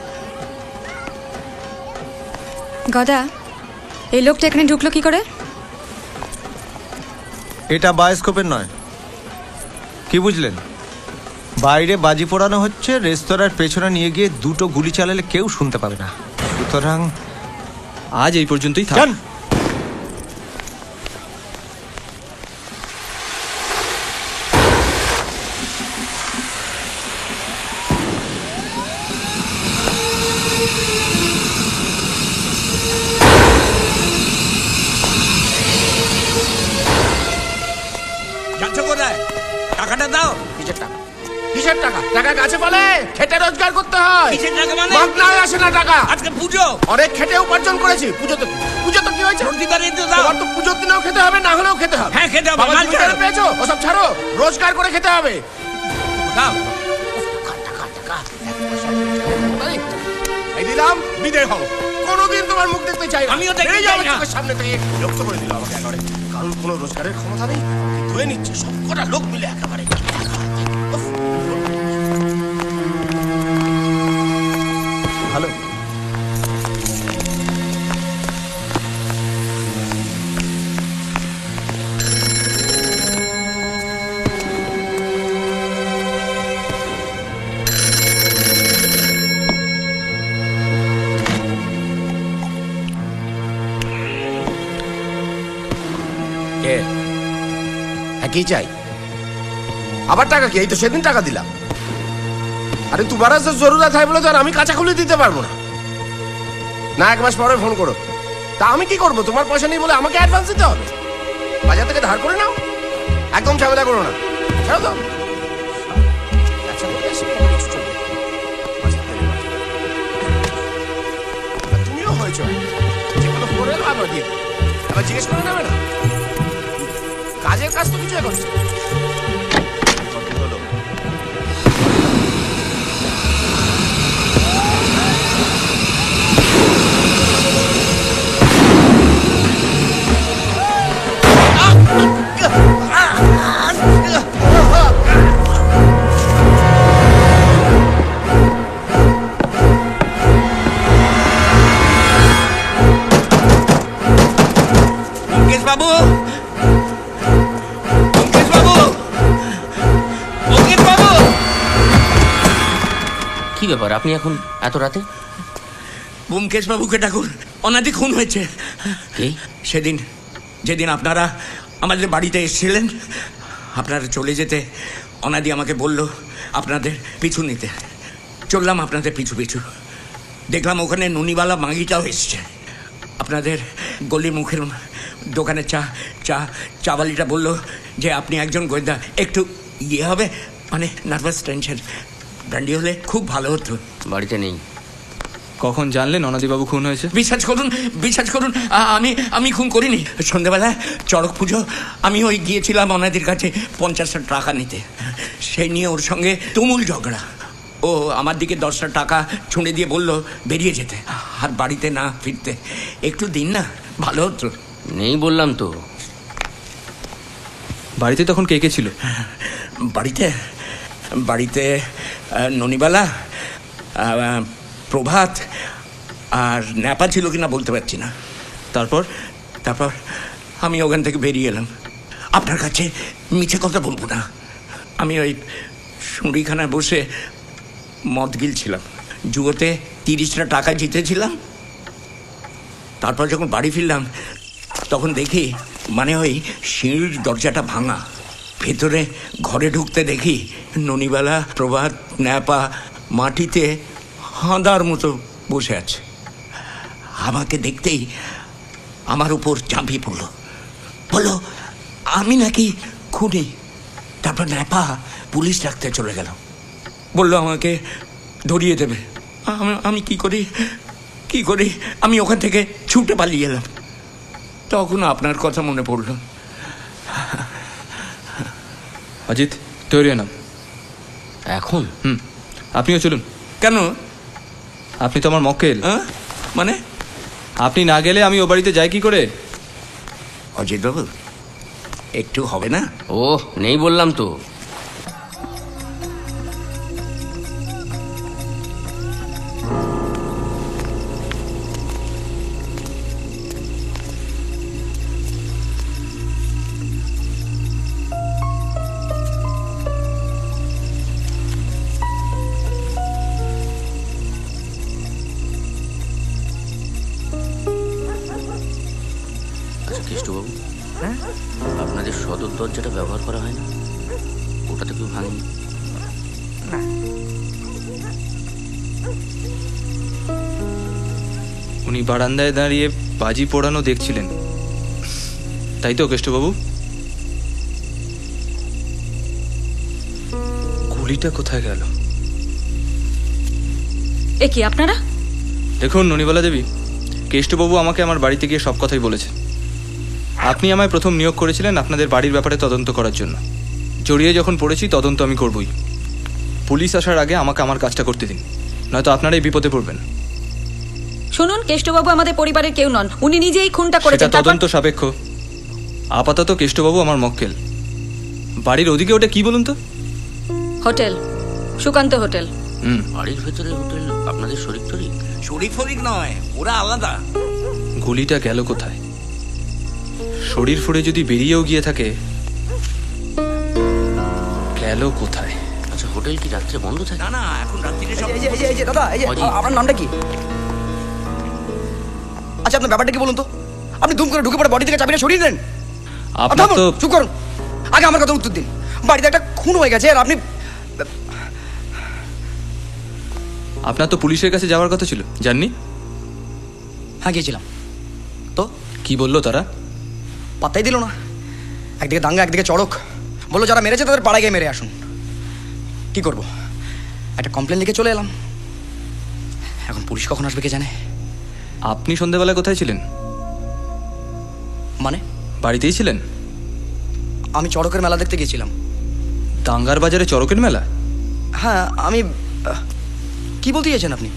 গদা, এই লোকটা এখানে ঢুকলো কি করে? এটা বায়োস্কোপের নয়, কি বুঝলেন? বাইরে বাজি পোড়ানো হচ্ছে, রেস্তোরাঁর পেছনে নিয়ে গিয়ে দুটো গুলি চালালে কেউ শুনতে পাবে না। সুতরাং আজ এই পর্যন্তই থাক। টাকাটা দাও। কিসের টাকা? কিসের টাকা? টাকা গাছে ফলে, খেটে রোজগার করতে হয়। কিসের টাকা মানে? মাগনায় আসে না টাকা। আজকে পুজো, অনেক খেটে উপার্জন করেছি। পুজো তো কি হয়েছে? প্রতিবারই তো দাও। তোমার তো পুজোর দিনেও খেতে হবে, না হলেও খেতে হবে। হ্যাঁ, খেতে হবে। বাবা মাল জমিদার ছাড়ো। পেয়েছো, ওসব ছাড়ো, রোজগার করে খেতে হবে। দাও। টাকা, টাকা, এক পয়সা নেই। এই দিলাম, বিদায় হও। কোনোদিন তোমার মুখ দেখতে চাই না। আমিও দেখতে বেরিয়ে যাও চাই না। চোখের সামনে থেকে। বিরক্ত করে দিল আমাকে একেবারে। কারণ কোনো রোজগারের ক্ষমতা নেই, ধুয়ে নিচ্ছে সব কটা লোক মিলে একেবারে। উফ। ভালো। কি চাই? আবার টাকা কি? এই তো সেদিন টাকা দিলাম। আরে তোমার যে জরুরত হয় বলে তো আর আমি কাঁচা খুলে দিতে পারবো না। না, এক মাস পরে ফোন করো। তা আমি কি করবো? তোমার পয়সা নেই বলে আমাকে অ্যাডভান্স দিতে হবে? বাজার থেকে ধার করে নাও। একদম ঝামেলা করো না, ছাড়ো তো। তুমিও হয়েছো, যেগুলো করে আবার দিয়ে আবার জিজ্ঞেস করে নেবে না। কাজের কাজ তো কিছু করছে। বাবু, কি ব্যাপার, আপনি এখন এত রাতে? ব্যোমকেশ বাবুকে ডাকুন, অনাদি খুন হয়েছে। কি? সেদিন যেদিন আপনারা আমাদের বাড়িতে এসেছিলেন, আপনারা চলে যেতে অনাদি আমাকে বলল আপনাদের পিছু নিতে। চললাম আপনাদের পিছু পিছু, দেখলাম ওখানে নুনিওয়ালা মাগিটাও এসছে। আপনাদের গলির মুখের দোকানের চাওয়ালিটা বলল যে আপনি একজন গোয়েন্দা, একটু ইয়ে হবে, মানে নার্ভাস টেনশন, ব্র্যান্ডি হলে খুব ভালো হতো। বাড়িতে নেই। কখন জানলেন অনাদিবাবু খুন হয়েছে? বিশ্বাস করুন, আমি খুন করিনি। সন্ধ্যেবেলায় চড়ক পুজো, আমি ওই গিয়েছিলাম অনাদির কাছে 50 টাকা নিতে। সেই নিয়ে ওর সঙ্গে তুমুল ঝগড়া। ও আমার দিকে 10 টাকা ছুঁড়ে দিয়ে বলল বেরিয়ে যেতে, আর বাড়িতে না ফিরতে। একটু দিন না, ভালো হতো। নেই বললাম তো। বাড়িতে তখন কে কে ছিল? বাড়িতে ননিবালা, প্রভাত আর ন্যাপা ছিল কিনা বলতে পারছি না। তারপর আমি ওখান থেকে বেরিয়ে এলাম। আপনার কাছে মিছে কথা বলবো না, আমি ওই সুঁড়িখানায় বসে মদ গিলছিলাম। জুয়োতে 30 টাকা জিতেছিলাম। তারপর যখন বাড়ি ফিরলাম তখন দেখি, মানে ওই সিঁড়ির দরজাটা ভাঙা। ভেতরে ঘরে ঢুকতে দেখি ননিবালা, প্রভাত, ন্যাপা মাটিতে হাঁদার মতো বসে আছে। আমাকে দেখতেই আমার উপর ঝাঁপিয়ে পড়লো, বললো আমি নাকি খুনি। তারপর ন্যাপা পুলিশ ডাকতে চলে গেল, বললো আমাকে ধরিয়ে দেবে। আমি কি করি আমি ওখান থেকে ছুটে পালিয়ে এলাম। তখন আপনার কথা মনে পড়লো। অজিত, তৈরি নাম এখন? আপনিও চলুন। কেন? আপনি তো আমার মক্কেল। মানে? আপনি না গেলে আমি ও বাড়িতে যাই কি করে? অজিত বাবু, একটু হবে না? ও নেই বললাম তো। কেষ্টবাবু, আপনাদের সদর দরজাটা ব্যবহার করা হয় না? ওটা তো কেউ ভাঙেনি? উনি বারান্দায় দাঁড়িয়ে বাজি পোড়ানো দেখছিলেন, তাই তো কেষ্টবাবু? গুলিটা কোথায় গেল? এ কি আপনারা? দেখুন ননিবালা দেবী, কেষ্টবাবু আমাকে আমার বাড়িতে গিয়ে সব কথাই বলেছে। আপনি আমায় প্রথম নিয়োগ করেছিলেন আপনাদের বাড়ির ব্যাপারে তদন্ত করার জন্য। জড়িয়ে যখন পড়েছি, তদন্ত আমি করবই। পুলিশ আসার আগে আমাকে আমার কাজটা করতে দিন, নয়তো আপনারাই বিপদে পড়বেন। শুনুন, কেষ্টবাবু আমাদের পরিবারের কেউ নন, উনি নিজেই খুনটা করেছেন। সেটা তদন্ত সাপেক্ষ। আপাতত কেষ্টবাবু আমার মক্কেল। বাড়ির ওদিকে ওটা কি বলুন তো? Hotel, Sukanta hotel. বাড়ির ভেতরে হোটেল? আপনাদের শরিক টরিক? শরিক ফরিক নয়, ওরা আলাদা। গুলিটা গেল কোথায়? শরীর ফুড়ে যদি বেরিয়েও গিয়ে থাকে, গেল কোথায়? আচ্ছা, হোটেল কি রাত্রে বন্ধ থাকে? না, এখন রাত্রিরে সব। দাদা, আপনার নামটা কি? আচ্ছা, আপনার ব্যাপারটা কি বলুন তো? আপনি ধুম করে ঢুকে পড়ে বডি থেকে চাবিটা সরিয়ে দেন। আপনার তো চুপ করুন, আগে আমার কথা উত্তর দিন। বাড়িতে একটা খুন হয়ে গেছে, আর আপনি... আপনার তো পুলিশের কাছে যাওয়ার কথা ছিল, জাননি? হ্যাঁ, গিয়েছিলাম তো। কি বললো তারা? পাত্তাই দিল না। একদিকে দাঙ্গা, একদিকে চড়ক। বললো যারা মেরেছে তাদের পাড়ায় গিয়ে মেরে আসুন। কি করবো, একটা কমপ্লেন লিখে চলে এলাম। এখন পুলিশ কখন আসবে কে জানে। আপনি সন্ধ্যাবেলা কোথায় ছিলেন? মানে? বাড়িতেই ছিলেন? আমি চড়কের মেলা দেখতে গিয়েছিলাম। দাঙ্গার বাজারে চড়কের মেলা? হ্যাঁ, আমি... কি বলতে চাইছেন আপনি?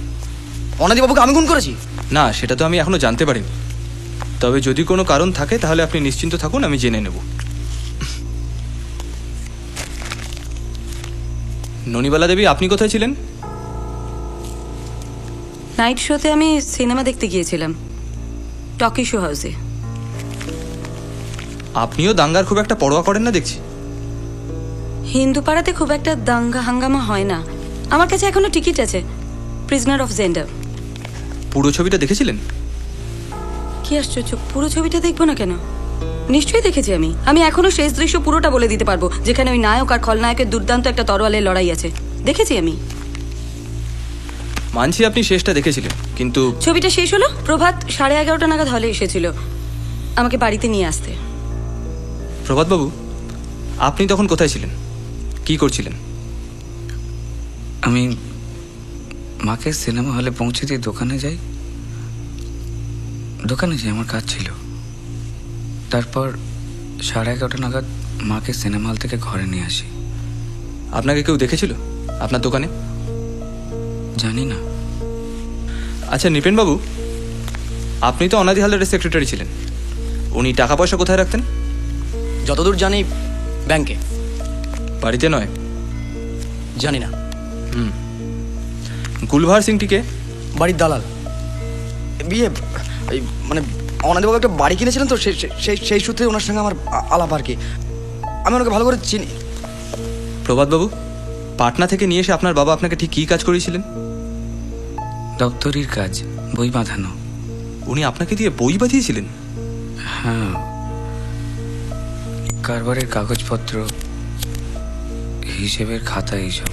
অনাদিবাবুকে আমি খুন করেছি? না, সেটা তো আমি এখনো জানতে পারিনি। তবে যদি কোনো কারণ থাকে তাহলে আপনি নিশ্চিন্ত থাকুন, আমি জেনে নেব। ননিবালা দেবী, আপনি কোথায় ছিলেন? নাইট শোতে আমি সিনেমা দেখতে গিয়েছিলাম, টকি শো হাউসে। আপনিও দাঙ্গার খুব একটা পরোয়া করেন না দেখছি। হিন্দু পাড়াতে খুব একটা দাঙ্গা হাঙ্গামা হয় না। আমার কাছে এখনো টিকিট আছে, প্রিজনার অফ জেন্ডার। পুরো ছবিটা দেখেছিলেন? কি আশ্চর্য, পুরো ছবিটা দেখবো না কেন? নিশ্চয়ই দেখেছি আমি। আমি এখনো শেষ দৃশ্য পুরোটা বলে দিতে পারবো, যেখানে ওই নায়ক আর খলনায়কের দুর্দান্ত একটা তরোয়ালের লড়াই আছে। দেখেছি আমি। মানছি আপনি শেষটা দেখেছিলেন, কিন্তু ছবিটা শেষ হলো প্রভাত 11:30 নাগাদ হলে এসেছিল আমাকে বাড়িতে নিয়ে আসতে। প্রভাতবাবু, আপনি তখন কোথায় ছিলেন, কি করছিলেন? আমি মাকে সিনেমা হলে পৌঁছে দিয়ে দোকানে যাই। আমার কাজ ছিল। তারপর 11:30 নাগাদ মাকে সিনেমা হল থেকে ঘরে নিয়ে আসি। আপনাকে কেউ দেখেছিল আপনার দোকানে? জানি না। আচ্ছা নৃপেনবাবু, আপনি তো অনাদি হালদারের সেক্রেটারি ছিলেন। উনি টাকা পয়সা কোথায় রাখতেন? যতদূর জানি ব্যাংকে। বাড়িতে নয়? জানি না। গুলভার সিংটিকে? বাড়ির দালাল। বিয়ে এই মানে অনাদিবাবু একটা বাড়ি কিনেছিলেন তো, সেই সূত্রে ওনার সঙ্গে আমার আলাপ আর কি। আমি ওনাকে ভালো করে চিনি। প্রভাতবাবু, পাটনা থেকে নিয়ে এসে আপনার বাবা আপনাকে ঠিক কী কাজ করেছিলেন? দপ্তরির কাজ, বই বাঁধানো। উনি আপনাকে দিয়ে বই বাঁধিয়েছিলেন? হ্যাঁ, কারবারের কাগজপত্র, হিসেবের খাতা, এইসব।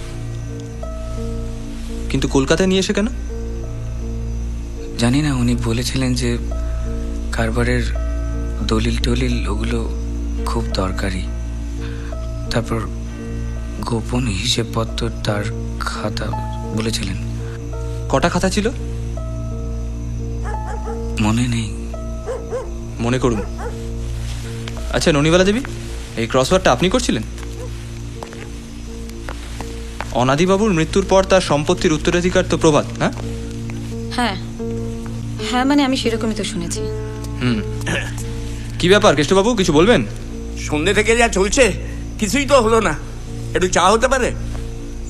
কিন্তু কলকাতায় নিয়ে এসে কেন? জানি না, উনি বলেছিলেন যে কারবারের দলিল টলিল ওগুলো খুব দরকারি। তারপর গোপন হিসেবপত্র, তার খাতা বলেছিলেন। কটা খাতা ছিল? মনে নেই। মনে করুন। আচ্ছা ননিবালা দেবী, এই ক্রসওয়ার্ডটা আপনি করছিলেন? অনাদিবাবুর মৃত্যুর পর তার সম্পত্তির উত্তরাধিকার তো প্রভাত, হ্যাঁ? হ্যাঁ হ্যাঁ, মানে আমি সেরকমই তো শুনেছি। কি ব্যাপার কেষ্টবাবু, কিছু বলবেন? সন্ধ্যে থেকে যা চলছে কিছুই তো হলো না। একটু চা হতে পারে?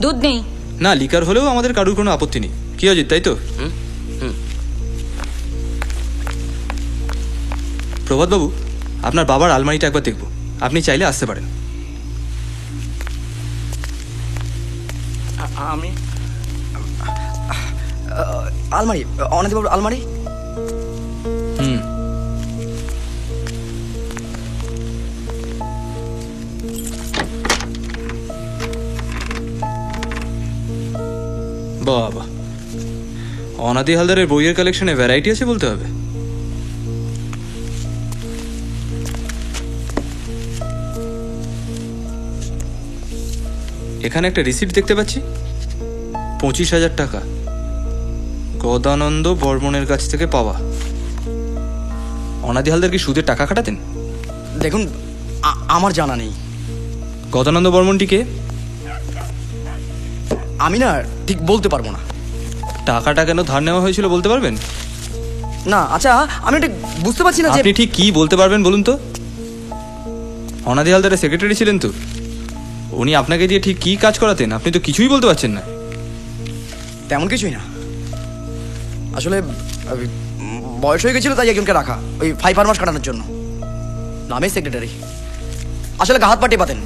দুধ নেই। না, লিকার হলেও আমাদের কারুর কোনো আপত্তি নেই। কি অজিত, তাই তো? প্রভাতবাবু, আপনার বাবার আলমারিটা একবার দেখব। আপনি চাইলে আসতে পারেন। আমি আলমারি, অনাদিবাবুর আলমারি। বাবা, অনাদি হালদারের বইয়ের কালেকশনে ভ্যারাইটি আছে বলতে হবে। এখানে একটা রিসিপ্ট দেখতে পাচ্ছি, 25,000 টাকা গদানন্দ বর্মনের কাছ থেকে পাওয়া। অনাদি হালদার কি সুদের টাকা খাটাতেন? দেখুন, আমার জানা নেই। গদানন্দ বর্মনটি কে? আমি না ঠিক বলতে পারবো না। টাকাটা কেন ধার নেওয়া হয়েছিল বলতে পারবেন? না। আচ্ছা, আমি ঠিক বুঝতে পারছি না যে আপনি ঠিক কি বলতে পারবেন বলুন তো? অনাদি হালদারের সেক্রেটারি ছিলেন তো, উনি আপনাকে দিয়ে ঠিক কি কাজ করাতেন আপনি তো কিছুই বলতে পারছেন না। তেমন কিছুই না। আসলে বয়স হয়ে গেছিল, তাই একজনকে রাখা ওই 5 মাস কাটানোর জন্য। নামে সেক্রেটারি। আসলে হাত পাটি পাতেন।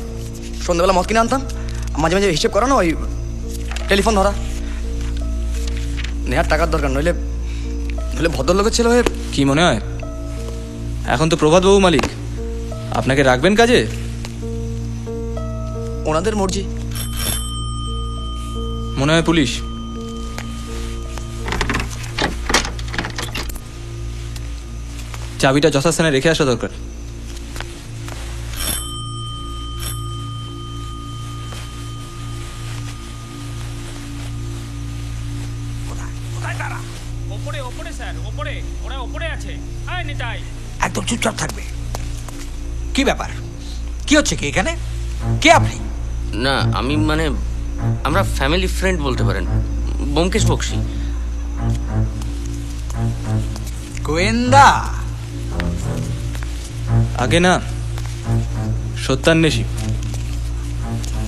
সন্ধ্যাবেলা মদ কিনে আনতাম, মাঝে মাঝে হিসেব করানো, ওই টেলিফোন ধরা। নেহার টাকার দরকার, নইলে ভদ্রলোকের ছেলে হয়ে। কি মনে হয় এখন তো প্রভাতবাবু মালিক, আপনাকে রাখবেন কাজে? ওনাদের মর্জি। মনে হয় পুলিশ। চাবিটা যথাস্থানে রেখে আসা দরকার। ওপরে স্যার, ওপরে, ওরা ওপরে আছে। আয় নিতাই, একদম চুপচাপ থাকবে। কি ব্যাপার, কি হচ্ছে কি এখানে? কে আপনি? না, আমি মানে আমরা ফ্যামিলি ফ্রেন্ড বলতে পারেন, ব্যোমকেশ বক্সী। গোয়েন্দা? আগে না, সত্যান্বেষী।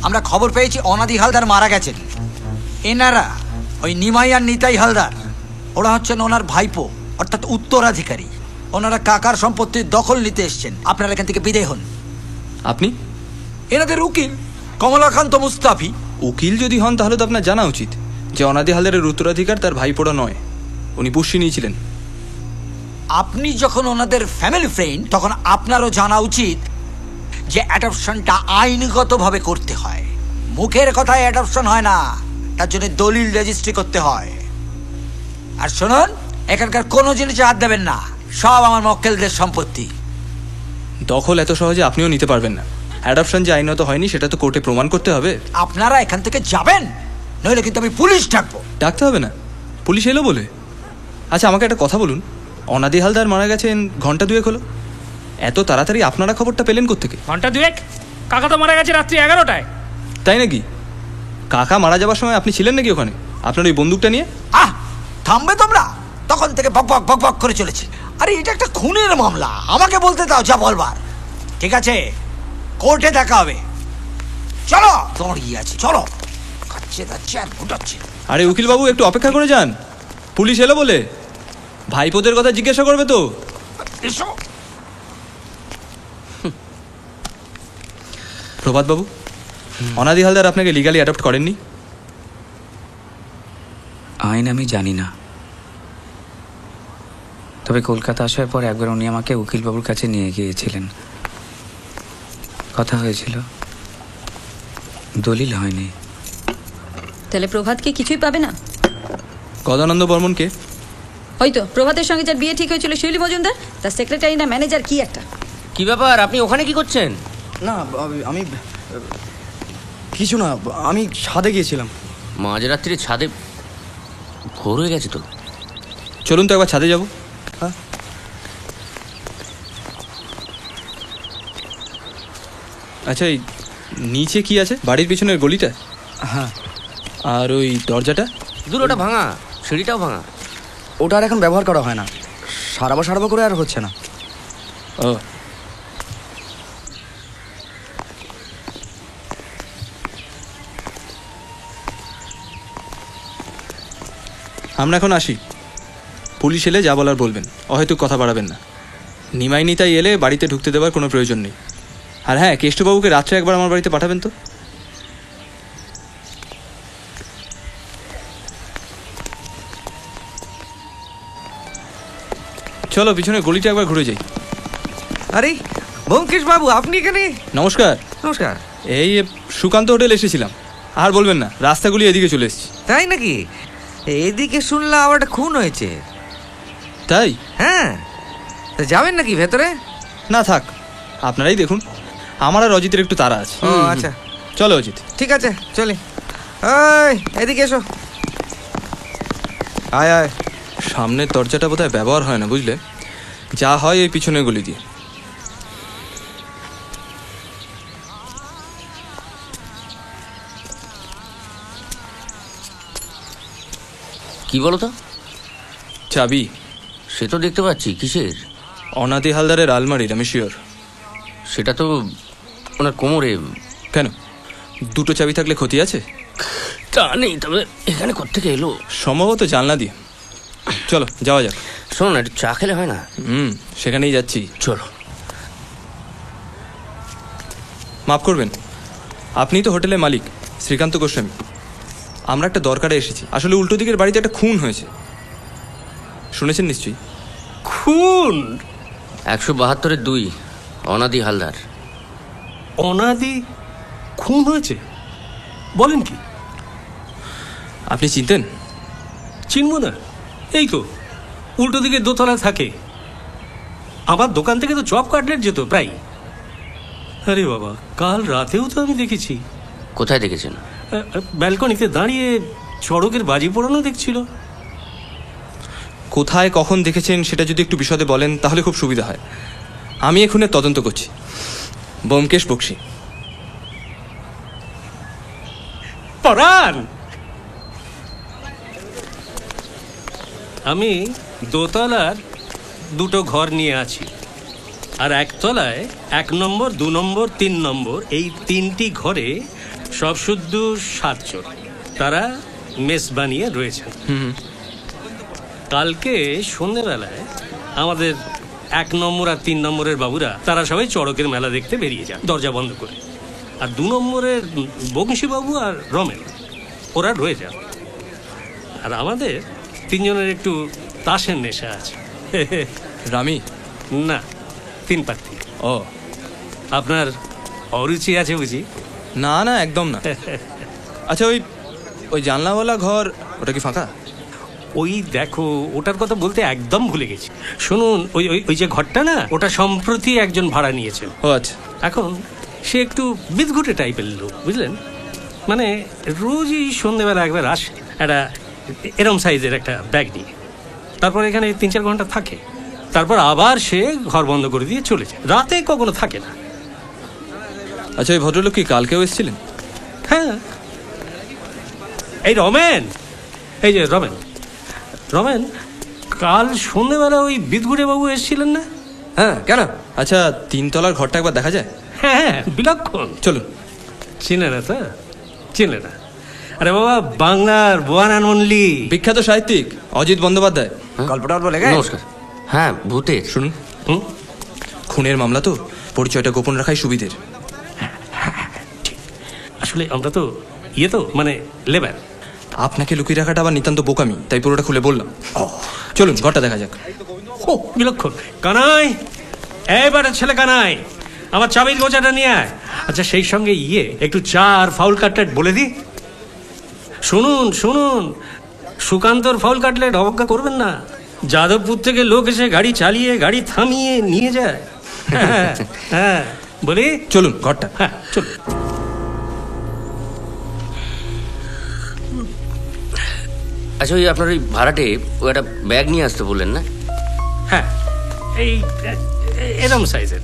আমরা খবর পেয়েছি অনাদি হালদার মারা গেছেন। এনারা ওই নিমাই আর নিতাই হালদার, ওরা হচ্ছেন ওনার ভাইপো, অর্থাৎ উত্তরাধিকারী। ওনারা কাকার সম্পত্তির দখল নিতে এসছেন। আপনারা এখান থেকে বিদায় হন। আপনি? এনাদের উকিল কমলাকান্ত মুস্তাফি। উকিল যদি হন তাহলে তো আপনার জানা উচিত যে অনাদি হালদারের উত্তরাধিকার তার ভাইপোড়া নয়। উনি পুষ্টি নিয়েছিলেন। আপনি যখন ওনাদের ফ্যামিলি ফ্রেন্ড তখন আপনারও জানা উচিত যে অ্যাডপশনটা আইনগতভাবে করতে হয়। মুখের কথায় অ্যাডপশন হয় না, তার জন্য দলিল রেজিস্ট্রি করতে হয়। আর শুনুন, এখানকার কোনো জিনিসে হাত দেবেন না, সব আমার মক্কেলদের সম্পত্তি। দখল এত সহজে আপনিও নিতে পারবেন না। অ্যাডপশন যে আইনত হয়নি সেটা তো কোর্টে প্রমাণ করতে হবে। আপনারা এখান থেকে যাবেন, নইলে কিন্তু আমি পুলিশ ডাকবো। ডাকতে হবে না, পুলিশ এলো বলে। আচ্ছা আমাকে একটা কথা বলুন, অনাদি হালদার মারা গেছেন ঘন্টা দুয়েক হলো, এত তাড়াতাড়ি আপনারা খবরটা পেলেন কোত্থেকে? ঘন্টা দুয়েক? কাকা তো মারা গেছে রাত্রি 11টায়। তাই নাকি? কাকা মারা যাবার সময় আপনি ছিলেন নাকি ওখানে আপনার ওই বন্দুকটা নিয়ে? থামবে তোমরা, তখন থেকে বক বক বক বক করে চলেছি। আরে এটা একটা খুনের মামলা, আমাকে বলতে দাও যা বলবার। ঠিক আছে, কোর্টে দেখা হবে। চলো, দড়িয়ে আছে, চলো। খাচ্ছে যাচ্ছে আর ফুটাচ্ছে। আরে উকিল বাবু একটু অপেক্ষা করে যান, পুলিশ এলো বলে। ভাইপোদের কথা জিজ্ঞাসা করবে তো। এসো। প্রভাত বাবু, অনাদি হালদার আপনাকে লিগালি অ্যাডপ্ট করেননি? আইন আমি জানি না, তবে কলকাতা আসার পর একবার উনি আমাকে উকিলবাবুর কাছে নিয়ে গিয়েছিলেন, কথা হয়েছিল, দলিল হয়নি। তাহলে প্রভাতকে কিছুই পাবে না? গদানন্দ বর্মনকে? হয়তো প্রভাতের সঙ্গে যার বিয়ে ঠিক হয়েছিল শৈলী মজুমদার, তার সেক্রেটারি না ম্যানেজার কি একটা। কি ব্যাপার, আপনি ওখানে কি করছেন? না আমি কিছু না, আমি ছাদে গিয়েছিলাম। মাঝরাত্রি ছাদে? ভোর হয়ে গেছে তো। চলুন তো একবার ছাদে যাব। হ্যাঁ আচ্ছা, এই নিচে কি আছে? বাড়ির পিছনের গলিটা? হ্যাঁ। আর ওই দরজাটা? দূর, ওটা ভাঙা, সিঁড়িটাও ভাঙা। ওটা আর এখন ব্যবহার করা হয় না, সারাবো করে আর হচ্ছে না। ও, আমরা এখন আসি। পুলিশ এলে যা বলার বলবেন, অহেতুক কথা বাড়াবেন না। নিমাই নিতাই এলে বাড়িতে ঢুকতে দেওয়ার কোনো প্রয়োজন নেই। আর হ্যাঁ, কেষ্টবাবুকে রাত্রে একবার আমার বাড়িতে পাঠাবেন তো। চলো পিছনে গলিটা একবার ঘুরে যাই। আরে ব্যোমকেশ বাবু, আপনি এখানে? নমস্কার। নমস্কার। এই সুকান্ত হোটেল এসেছিলাম। আর বলবেন না, রাস্তাগুলি এদিকে চলে এসেছি। তাই নাকি? এদিকে শুনলাম আবার একটা খুন হয়েছে। তাই? হ্যাঁ, তা যাবেন নাকি ভেতরে? না থাক, আপনারাই দেখুন, আমার আর অজিতের একটু তাড়া আছে। ও আচ্ছা, চলো অজিত। ঠিক আছে, চলি। ওই এদিকে এসো। আয় আয়। সামনের দরজাটা বোধহয় ব্যবহার হয় না, বুঝলে? যা হয় এই পিছনের গলি দিয়ে। কি বলো তো? চাবি। সে তো দেখতে পাচ্ছি। কিসের? অনাদি হালদারের আলমারির, আমি শিওর। সেটা তো ওনার কোমরে। কেন, দুটো চাবি থাকলে ক্ষতি আছে? তা নেই, তবে এখানে কোত্থেকে এলো? সম্ভবত জানলা দিয়ে। চলো যাওয়া যাক। শোনো না, একটু চা খেলে হয় না? সেখানেই যাচ্ছি। চলো। মাফ করবেন, আপনি তো হোটেলের মালিক শ্রীকান্ত গোস্বামী। আমরা একটা দরকারে এসেছি। আসলে উল্টো দিকের বাড়িতে একটা খুন হয়েছে, শুনেছেন নিশ্চয়ই? খুন? 172-2 অনাদি হালদার। অনাদি খুন হয়েছে? বলেন কি? আপনি চিনতেন? চিনব না, এই তো উল্টো দিকে দোতলা থাকে। আমার দোকান থেকে তো চপ কাটলেট যেত প্রায়। আরে বাবা, কাল রাতেও তো আমি দেখেছি। কোথায় দেখেছেন? ব্যালকনিতে দাঁড়িয়ে চড়কের বাজি পোড়ানো দেখছিল। কোথায় কখন দেখেছেন সেটা যদি একটু বিশদে বলেন তাহলে খুব সুবিধা হয়। আমি এখনের তদন্ত করছি। ব্যোমকেশ বক্সী। পরাণ, আমি দোতলার দুটো ঘর নিয়ে আছি, আর একতলায় 1 নম্বর, 2 নম্বর, 3 নম্বর, এই 3টি ঘরে সব শুদ্ধ 7 জন। তারা মেস বানিয়ে রয়েছেন। কালকে সন্ধ্যেবেলায় আমাদের 1 নম্বর আর 3 নম্বরের বাবুরা তারা সবাই চড়কের মেলা দেখতে বেরিয়ে যান দরজা বন্ধ করে। আর 2 নম্বরের বংশীবাবু আর রমেন ওরা রয়ে যান। আর আমাদের 3 জনের একটু তাসের নেশা আছে। রামি? না, 3 পাত্তি। ও, আপনার অরুচি আছে বুঝি? না না, একদম না। আচ্ছা, ওই জানলাওয়ালা ঘর, ওটা কি ফাঁকা? ওই দেখো, ওটার কথা বলতে একদম ভুলে গেছি। শুনুন, ওই ওই ওই যে ঘরটা না, ওটা সম্প্রতি একজন ভাড়া নিয়েছেন। ও আচ্ছা। এখন সে একটু বিদঘুটে টাইপের লোক, বুঝলেন? মানে রোজই সন্ধ্যেবেলা একবার আসে একটা এরম সাইজের একটা ব্যাগ নিয়ে, তারপর এখানে 3-4 ঘন্টা থাকে, তারপর আবার সে ঘর বন্ধ করে দিয়ে চলে যায়, রাতে কখনো থাকে না। আচ্ছা, ওই ভদ্রলোক কি কালকেও এসেছিলেন? হ্যাঁ, এই রমেন, এই যে রমেন, কাল সন্ধ্যেবেলা ওই বিদঘুটে বাবু এসেছিলেন না? হ্যাঁ, কেন? আচ্ছা, 3 তলার ঘরটা একবার দেখা যায়? হ্যাঁ, বিলক্ষণ। চলুন। চিনে না তো? চিনে না? আরে বাবা, বাংলার ওয়ান অ্যান্ড অনলি বিখ্যাত সাহিত্যিক অজিত বন্দ্যোপাধ্যায়। গল্পটা বলে গে। নমস্কার। হ্যাঁ, ভূতের। শুনুন, খুনের মামলা তো, পরিচয়টা গোপন রাখাই সুবিধের। ঠিক, আসলে আমরা তো তো মানে লেবার। আপনাকে লুকিয়ে রাখাটা আবার নিতান্ত বোকামি, তাই পুরোটা খুলে বললাম। চলুন, ঘরটা দেখা যাক। ও, বিলক্ষণ। কানাই, এবারে ছেলে কানাই, আমার চাবির গোছাটা নিয়ে আয়। আচ্ছা, সেই সঙ্গে একটু চা আর ফাউল কাটলেট বলে দি। শুনুন, সুকান্তর ফাউল কাটলেট অবজ্ঞা করবেন না। যাদবপুর থেকে লোক এসে গাড়ি চালিয়ে, গাড়ি থামিয়ে নিয়ে যায়। হ্যাঁ, বলি চলুন ঘরটা। হ্যাঁ, চলুন। আচ্ছা, ওই আপনার ওই ভাড়াটে ও একটা ব্যাগ নিয়ে আসতে বললেন না? হ্যাঁ, এই এরম সাইজের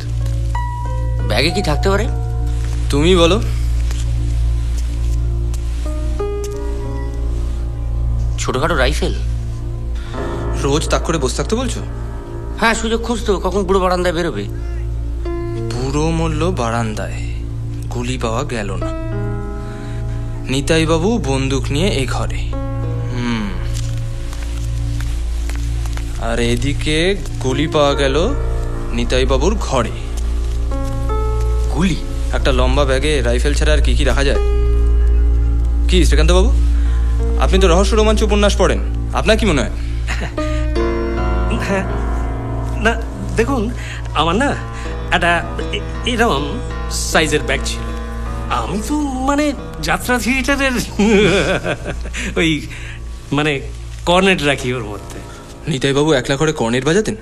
ব্যাগে কি থাকতে পারে? তুমি বলো। ছোটখাটো রাইফেল। রোজ তাক করে বসে থাকতে বলছো? হ্যাঁ, সুযোগ খুঁজতো, কখন বুড়ো বারান্দায় বেরোবে। বুড়ো মূল্য বারান্দায়, গুলি পাওয়া গেল না। নিতাই বাবু বন্দুক নিয়ে এই ঘরে। আর এদিকে গুলি পাওয়া গেল নিতাই বাবুর ঘরে। গুলি? একটা লম্বা ব্যাগে রাইফেল ছাড়া আর কি কি রাখা যায়? কি শ্রীকান্ত বাবু, আপনি তো রহস্য রোমাঞ্চ উপন্যাস পড়েন, আপনার কি মনে হয়? হ্যাঁ, না দেখুন, আমার না একটা এরকম সাইজের ব্যাগ ছিল। আমি তো মানে যাত্রা থিয়েটারের ওই মানে কর্নেট রাখি ওর মধ্যে। নিতাই বাবু একলা করে কর্নেট বাজাতেন?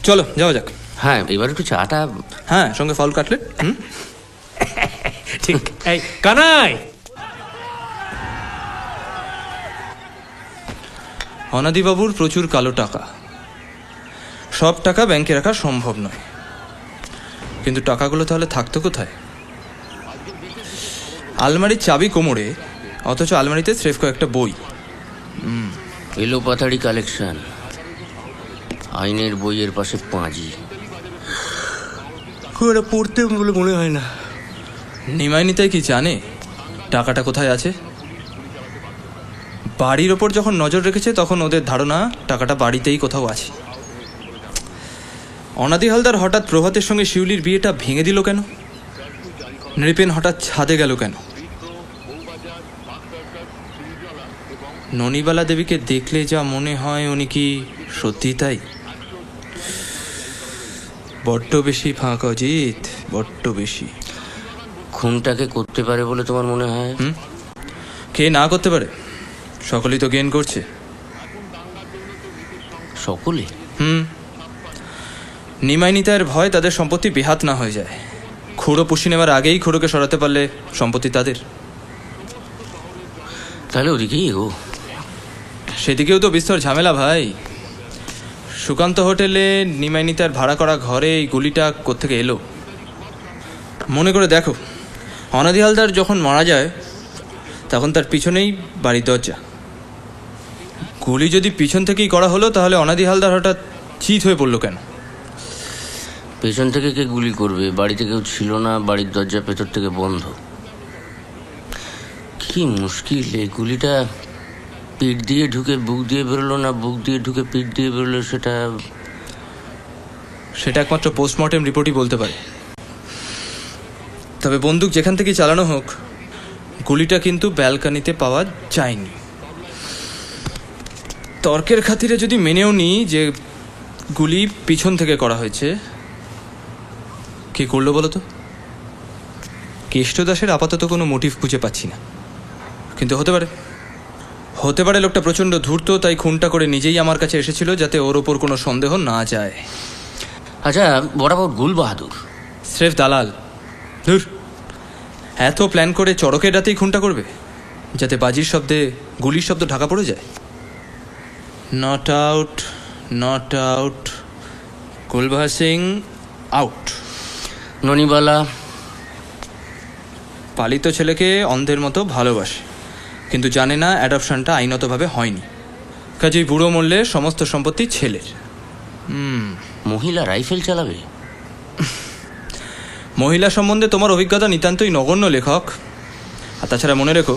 চলো যাওয়া যাক। হ্যাঁ, এবার একটু চাটা। হ্যাঁ, সঙ্গে ফাউল কাটলেট। ঠিক। এই কানাই, অনাদিবাবুর প্রচুর কালো টাকা, সব টাকা ব্যাংকে রাখা সম্ভব নয়, কিন্তু টাকাগুলো তাহলে থাকতো কোথায়? আলমারির চাবি কোমরে, অথচ আলমারিতে স্রেফ কয়েকটা বই। এলোপাথারি কালেকশন, আইনের বইয়ের পাশে পাঁজি। খুব একটা পড়তে বলে মনে হয় না। নিমাই নিতাই কি জানে টাকাটা কোথায় আছে? বাড়ির ওপর যখন নজর রেখেছে তখন ওদের ধারণা টাকাটা বাড়িতেই কোথাও আছে। অনাদি হালদার হঠাৎ প্রভাতের সঙ্গে শিউলির বিয়েটা ভেঙে দিল কেন? নৃপেন হঠাৎ ছাদে গেল কেন? ননিবালা দেবীকে দেখলে যা মনে হয় উনি কি সত্যি তাই? বড্ড বেশি ফাঁক অজিত, বড্ড বেশি। খুনটাকে করতে পারে বলে তোমার মনে হয়? কে না করতে পারে? সকলেই তো জ্ঞান করছে। সকলে? নিমাই নিতাইয়ের ভয় তাদের সম্পত্তি বেহাত না হয়ে যায়। খুঁড়ো পুষি নেওয়ার আগেই খুঁড়োকে সরাতে পারলে সম্পত্তি তাদের। তাহলে ওদিকেই এগো। সেদিকেও তো বিস্তর ঝামেলা ভাই। সুকান্ত হোটেলে নিমাই নিতাইয়ের ভাড়া করা ঘরে এই গুলিটা কোত্থেকে এলো? মনে করে দেখো, অনাদি হালদার যখন মারা যায় তখন তার পিছনেই বাড়ির দরজা। গুলি যদি পিছন থেকেই করা হলো তাহলে অনাদি হালদার হঠাৎ চিৎ হয়ে পড়লো কেন? পেছন থেকে কে গুলি করবে? বাড়িতে কেউ ছিল না, বাড়ির দরজা ভেতর থেকে বন্ধ। কি মুশকিল! এই গুলিটা পিঠ দিয়ে ঢুকে বুক দিয়ে বেরোলো না বুক দিয়ে ঢুকে পিঠ দিয়ে বেরোলো, সেটা একমাত্র পোস্টমর্টেম রিপোর্টই বলতে পারে। তবে বন্দুক যেখান থেকে চালানো হোক, গুলিটা কিন্তু ব্যালকানিতে পাওয়া যায়নি। তর্কের খাতিরে যদি মেনেও নিই যে গুলি পিছন থেকে করা হয়েছে, কে করলো বলো তো? কেষ্টদাসের আপাতত কোনো মোটিভ খুঁজে পাচ্ছি না, কিন্তু হতে পারে লোকটা প্রচণ্ড ধূর্ত, তাই খুনটা করে নিজেই আমার কাছে এসেছিল যাতে ওর ওপর কোনো সন্দেহ না যায়। আচ্ছা, বরাবর গুল বাহাদুর স্রেফ দালাল। ধুর, এত প্ল্যান করে চড়কের রাতেই খুনটা করবে যাতে বাজির শব্দে গুলির শব্দ ঢাকা পড়ে যায়। Not out, not out. Kulbahar Singh out. Nonibala Palit ছেলেকে অন্ধের মতো ভালোবাসে, কিন্তু জানে না অ্যাডপশনটা আইনতভাবে হয়নি, কাজেই বুড়ো মরলে সমস্ত সম্পত্তি ছেলের। মহিলা রাইফেল চালাবে? মহিলা সম্বন্ধে তোমার অভিজ্ঞতা নিতান্তই নগণ্য লেখক। আর তাছাড়া মনে রেখো,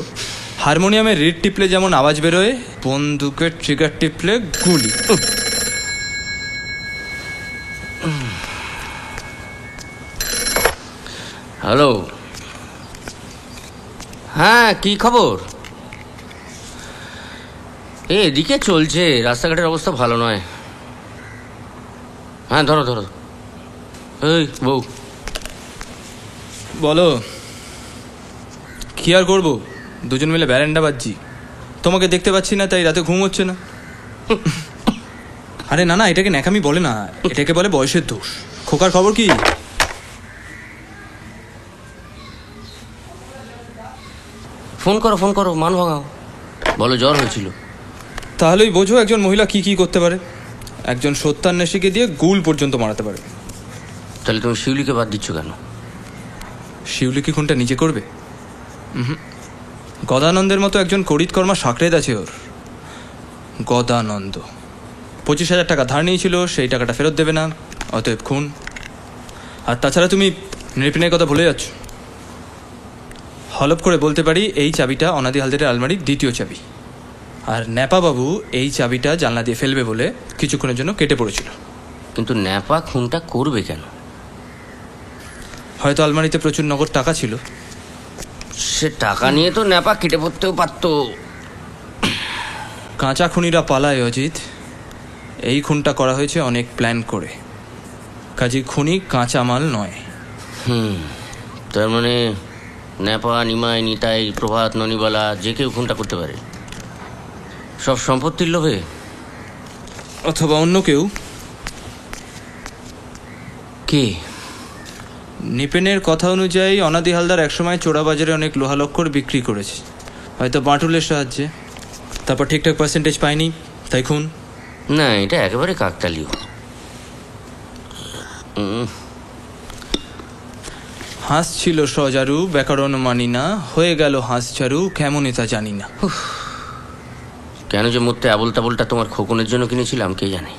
হারমোনিয়ামের রিড টিপলে যেমন আওয়াজ বেরোয়, বন্দুকের ট্রিগার টিপলে গুলি। হ্যালো, হ্যাঁ কি খবর? এদিকে চলছে, রাস্তাঘাটের অবস্থা ভালো নয়। হ্যাঁ ধরো ধরো। এই বউ, বলো। কি আর করবো, দুজন মিলে ব্যারেন্ডা বাজছি। তোমাকে দেখতে পাচ্ছি না, তাই রাতে ঘুম হচ্ছে না। আরে না না, এটাকে ন্যাকামি বলে না, এটাকে বলে বয়সের দোষ। খোকার খবর কি? ফোন করো, মান ভাঙাও, বলো জ্বর হয়েছিল। তাহলেই বোঝো একজন মহিলা কি কি করতে পারে। একজন সত্যান্বেষীকে দিয়ে গুল পর্যন্ত মারাতে পারে। তাহলে তুমি শিউলিকে বাদ দিচ্ছ কেন? শিউলি কি খুনটা নিজে করবে? গদানন্দের মতো একজন করিতকর্মা সাকরেদ আছে ওর। গদানন্দ 25,000 টাকা ধার নিয়েছিল, সেই টাকাটা ফেরত দেবে না, অতএব খুন। আর তাছাড়া তুমি নৃপিনের কথা ভুলে যাচ্ছ। হলপ করে বলতে পারি এই চাবিটা অনাদি হালদারের আলমারির দ্বিতীয় চাবি, আর ন্যাপাবাবু এই চাবিটা জানলা দিয়ে ফেলবে বলে কিছুক্ষণের জন্য কেটে পড়েছিল। কিন্তু ন্যাপা খুনটা করবে কেন? হয়তো আলমারিতে প্রচুর নগদ টাকা ছিল। সে টাকা নিয়ে তো ন্যাপা কেটে পড়তেও পারত। কাঁচা খুনিরা পালায় অজিত, এই খুনটা করা হয়েছে অনেক প্ল্যান করে, কাজে খুনি কাঁচা মাল নয়। তার মানে ন্যাপা, নিমাই, নিতাই, প্রভাত, ননিবালা যে কেউ খুনটা করতে পারে, সব সম্পত্তির লোভে। অথবা অন্য কেউ। কে? নিপেনের কথা অনুযায়ী অনাদি হালদার একসময় চোরাবাজারে অনেক লোহালক্কর বিক্রি করেছে, হয়তো বাটুলের সাহায্যে। তারপর ঠিকঠাক পার্সেন্টেজ পায়নি, তাই খুন। না, এটা একেবারে কাকতালীয়। হাসছিল সজারু, ব্যাকরণ মানি না, হয়ে গেল হাঁসচারু, কেমনই তা জানি না। কেন যে মরতে আবল তাবলটা তোমার খোকনের জন্য কিনেছিলাম কে জানে।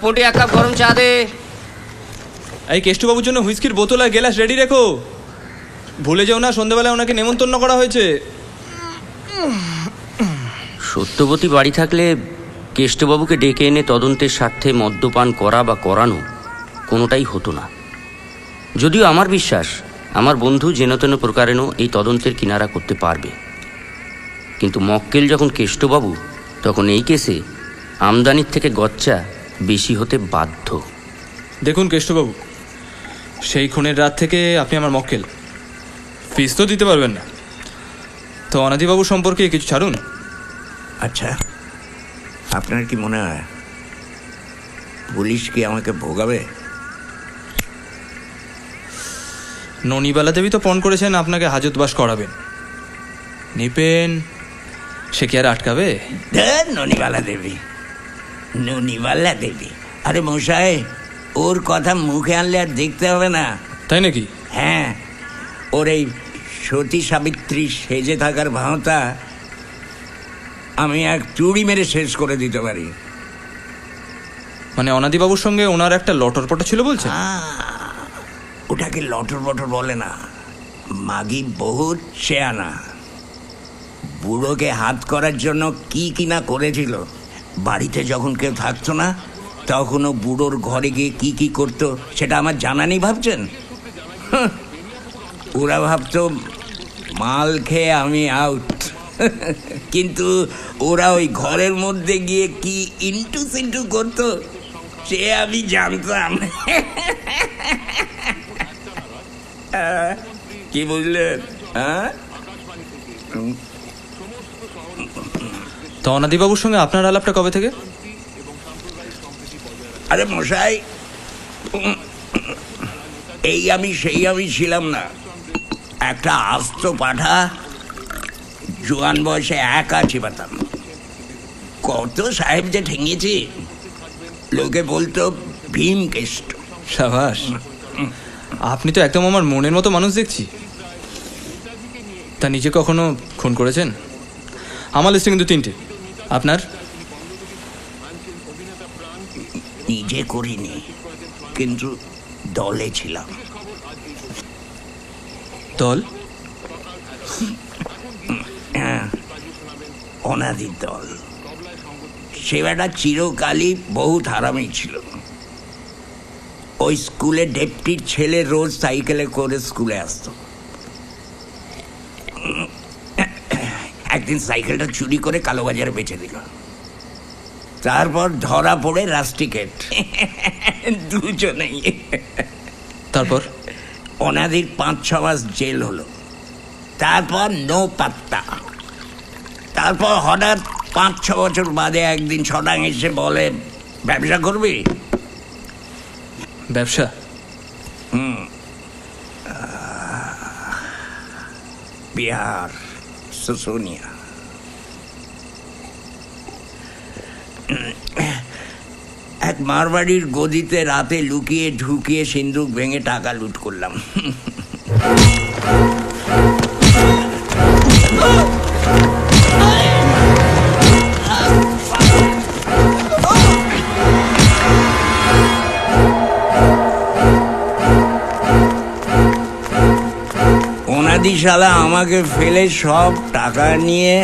পটি, 1 কাপ গরম চা দে। এই কেষ্টবাবুর জন্য হুইস্কির বোতল আর গেলাস রেডি রেখো, ভুলে যাও না সন্ধ্যাবেলায় ওনাকে নেমন্তন্ন করা হয়েছে। সত্যবতী বাড়ি থাকলে কেষ্টবাবুকে ডেকে এনে তদন্তের স্বার্থে মদ্যপান করা বা করানো কোনোটাই হতো না। যদিও আমার বিশ্বাস আমার বন্ধু যেন তেন প্রকারেণ এই তদন্তের কিনারা করতে পারবে, কিন্তু মক্কেল যখন কেষ্টবাবু, তখন এই কেসে আমদানির থেকে গচ্চা বেশি হতে বাধ্য। দেখুন কেষ্টবাবু, সেই খুনের রাত থেকে আপনি আমার মক্কেল, ফিস তো দিতে পারবেন না, তো অনাদিবাবু সম্পর্কে কিছু ছাড়ুন। আচ্ছা, আপনার কি মনে হয় পুলিশ কি আমাকে ভোগাবে? ননিবালা দেবী তো পণ করেছেন আপনাকে হাজতবাস করাবেন। নিপেন সে কি আর আটকাবে? ননিবালা দেবী, ননিবালা দেবী, আরে মশাই, ওর কথা মুখে আনলে আর দেখতে হবে না। তাই নাকি? হ্যাঁ, ওর এই সতী সাবিত্রী সেজে থাকার ভাঁওতা আমি এক চুড়ি মেরে শেষ করে দিতে পারি। মানে অনাদিবাবুর সঙ্গে ওনার একটা লটরপটা ছিল বলছে? ওটাকে লটর বটর বলে না, মাগি বহুত শেয়ানা। বুড়োকে হাত করার জন্য কি কিনা করেছিল। বাড়িতে যখন কেউ থাকতো না, তখনও বুড়োর ঘরে গিয়ে কি কি করতো সেটা আমার জানা নেই ভাবছেন? ওরা ভাবতো মাল খেয়ে আমি আউট। কিন্তু ওরা ওই ঘরের মধ্যে গিয়ে কি ইন্টু সিন্টু করতো সে আমি জানতাম। কি বুঝলেন? তো অনাদিবাবুর সঙ্গে আপনার আলাপটা কবে থেকে? আরে মশাই, এই আমি সেই আমি ছিলাম না। একটা আস্ত পাঠা, জোয়ান বয়সে একা চিবাতাম। কত সাহেব যে ঠেঙিয়েছি, লোকে বলতো ভীমকেষ্ট। সাবাস, আপনি তো একদম আমার মনের মতো মানুষ দেখছি। তা নিজে কখনো খুন করেছেন? আমার লিস্টে কিন্তু 3টে। আপনার? নিজে করিনি, কিন্তু দলে ছিলাম। দল? অনাদির দল। সে বেটা চিরকালই বহুত হারামি ছিল। ওই স্কুলে ডেপুটির ছেলে রোজ সাইকেলে করে স্কুলে আসতো। একদিন সাইকেলটা চুরি করে কালোবাজারে বেচে দিল। তারপর ধরা পড়ে রাস্টিকেট দুজনেই। তারপর অনাদির 5-6 মাস জেল হলো। তারপর নো পাত্তা। তারপর হঠাৎ 5-6 বছর বাদে একদিন ছটাং এসে বলে, ব্যবসা করবি? ব্যবসা? বিহার, সুসুনিয়া। এক মারবাড়ির গদিতে রাতে লুকিয়ে ঢুকিয়ে সিন্দুক ভেঙে টাকা লুট করলাম। অনাদি শালা আমাকে ফেলে সব টাকা নিয়ে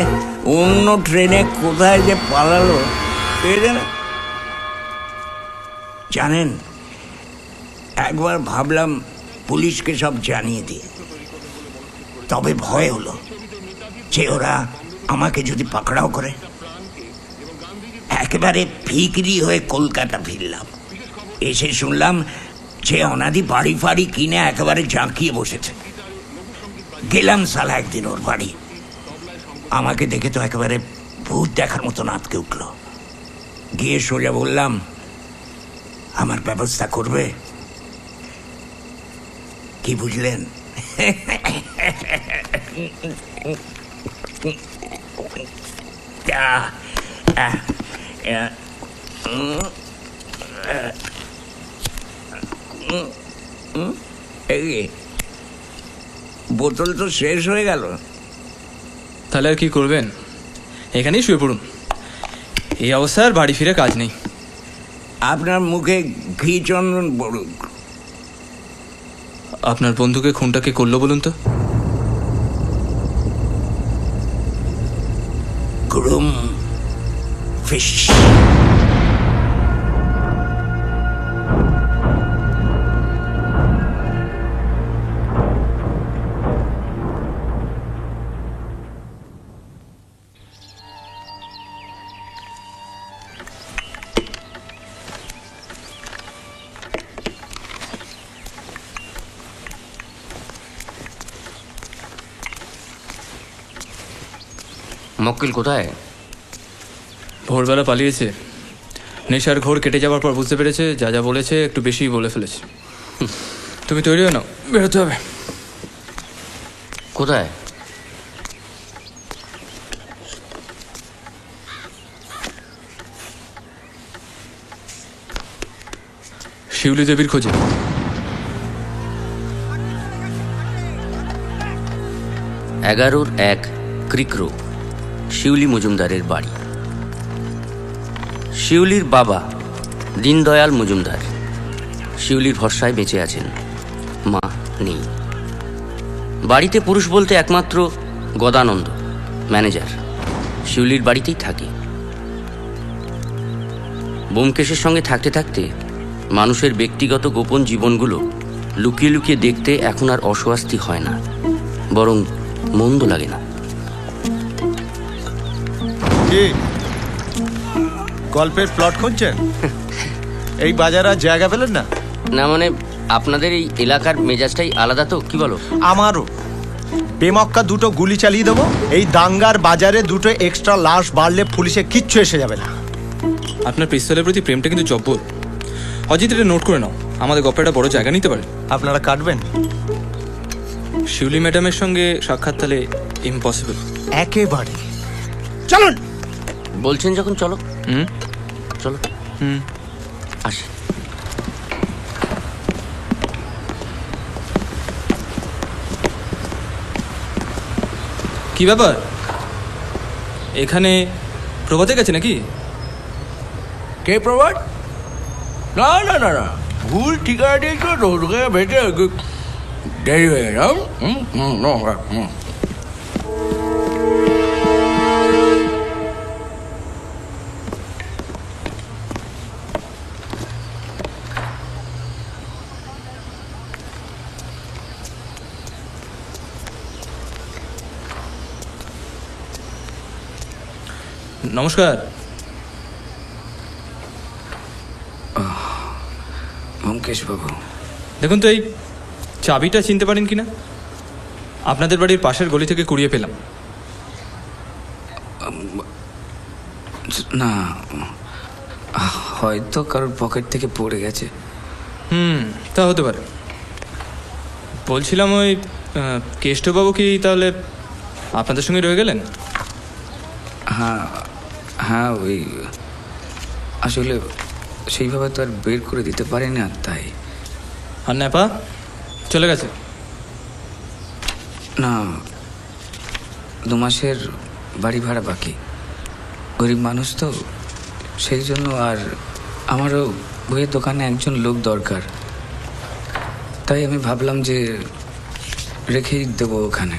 অন্য ট্রেনে কোথায় যে পালালো জানেন। একবার ভাবলাম পুলিশকে সব জানিয়ে দিয়ে, তবে ভয় হলো যে ওরা আমাকে যদি পাকড়াও করে। একেবারে ফিকরি হয়ে কলকাতা ফিরলাম। এসে শুনলাম যে অনাদি বাড়ি ফাড়ি কিনে একেবারে জাঁকিয়ে বসেছে। গেলাম সালা একদিন ওর বাড়ি। আমাকে দেখে তো একেবারে ভূত দেখার মতো আটকে উঠল। গিয়ে সোজা বললাম, আমার ব্যবস্থা করবে? কি বুঝলেন? বোতল তো শেষ হয়ে গেল। তাহলে আর কি করবেন? এখানেই শুয়ে পড়ুন। এই অবস্থায় আর বাড়ি ফিরে কাজ নেই। আপনার মুখে ঘি চন্দন পড়ুক। আপনার বন্ধুকে খুনটা কে করলো বলুন তো? Groom fish. মক্কেল কোথায়? ভোরবেলা পালিয়েছে। নেশার ঘোর কেটে যাওয়ার পর বুঝতে পেরেছে যা যা বলেছে একটু বেশিই বলে ফেলেছে। তুমি তৈরি হও না, বেরোতে হবে। কোথায়? শিউলি দেবীর খোঁজে। এগারোর 1 ক্রিকরো, শিউলি মজুমদারের বাড়ি। শিউলির বাবা দীনদয়াল মজুমদার শিউলির ভরসায় বেঁচে আছেন, মা নেই। বাড়িতে পুরুষ বলতে একমাত্র গদানন্দ, ম্যানেজার, শিউলির বাড়িতেই থাকে। ব্যোমকেশের সঙ্গে থাকতে থাকতে মানুষের ব্যক্তিগত গোপন জীবনগুলো লুকিয়ে লুকিয়ে দেখতে এখন আর অস্বস্তি হয় না, বরং মন্দ লাগে না। কি গল্পের প্লট খুঁজছেন? এই বাজার আর জায়গা পেলেন না? না মানে আপনাদের এই এলাকার মেজাজটাই আলাদা, তো কি বলো? আমারও। বেমক্কা দুটো গুলি চালিয়ে দেবো, এই দাঙ্গার বাজারে দুটো এক্সট্রা লাশ বাড়লে পুলিশে কিচ্ছু এসে যাবে না। আপনার পিস্তলের প্রতি প্রেমটা কিন্তু জব্বর। অজিত, এটা নোট করে নাও, আমাদের গল্পে একটা বড় জায়গা নিতে পারে। আপনারা কাটবেন? শিউলি ম্যাডামের সঙ্গে সাক্ষাৎ তাহলে ইম্পসিবল। একেবারে। চলুন বলছেন যখন, চলো। চলো। আসি। কি ব্যাপার, এখানে প্রভাতে গেছে নাকি? কে প্রভাত? না না না না, ভুল ঠিকানা দিয়েছো তো, তোকে ভেটে দেরি হয়ে গেল। নমস্কার। ব্যোমকেশ বাবু, দেখুন তো এই চাবিটা চিনতে পারেন কিনা? আপনাদের বাড়ির পাশের গলি থেকে কুড়িয়ে পেলাম। না, হয়তো কারোর পকেট থেকে পড়ে গেছে। তা হতে পারে। বলছিলাম ওই কেষ্টবাবু কি তাহলে আপনাদের সঙ্গে রয়ে গেলেন? হ্যাঁ হ্যাঁ, ওই আসলে সেইভাবে তো আর বের করে দিতে পারি না, তাই। আর নেপা চলে গেছে? না, 2 মাসের বাড়ি ভাড়া বাকি। গরিব মানুষ তো, সেই জন্য। আর আমারও বইয়ের দোকানে একজন লোক দরকার, তাই আমি ভাবলাম যে রেখেই দেবো ওখানে।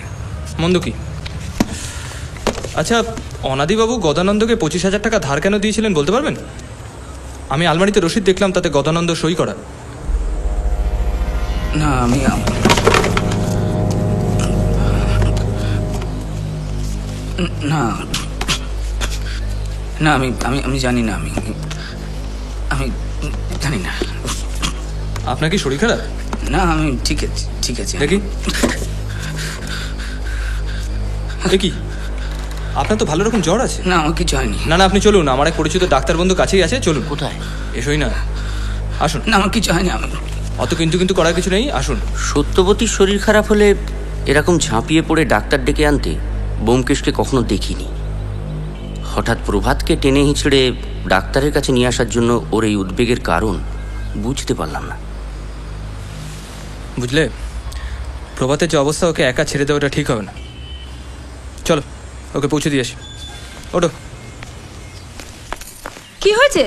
মন্দ কি? আচ্ছা, অনাদিবাবু গদানন্দকে 25,000 টাকা ধার কেন দিয়েছিলেন বলতে পারবেন? আমি আলমারিতে রসিদ দেখলাম, তাতে গদানন্দ সই করা। না, আমি না না আমি আমি আমি জানি না, আমি আমি জানি না। আপনার কি শরীর খারাপ? না, আমি ঠিক আছে, ঠিক আছে। দেখি দেখি, আপনার তো ভালো রকম জ্বর আছে। না, আমার কিছু হয়নি। না না, আপনি চলুন, আমার এক পরিচিত ডাক্তার বন্ধু কাছেই আছে, চলুন। কোথায়? এসোই না, আসুন। না, আমার কিছু হয়নি। অত কিন্তু করার কিছু নেই, আসুন। সত্যবতীর শরীর খারাপ হলে এরকম ঝাঁপিয়ে পড়ে ডাক্তার ডেকে আনতে ব্যোমকেশকে কখনো দেখিনি। হঠাৎ প্রভাতকে টেনে হিঁচড়ে ডাক্তারের কাছে নিয়ে আসার জন্য ওর এই উদ্বেগের কারণ বুঝতে পারলাম না। বুঝলে, প্রভাতের যে অবস্থা, ওকে একা ছেড়ে দেওয়াটা ঠিক হবে না। চলো, ওকে পৌঁছে দিয়ে আসি। ওঠো। কি হয়েছে?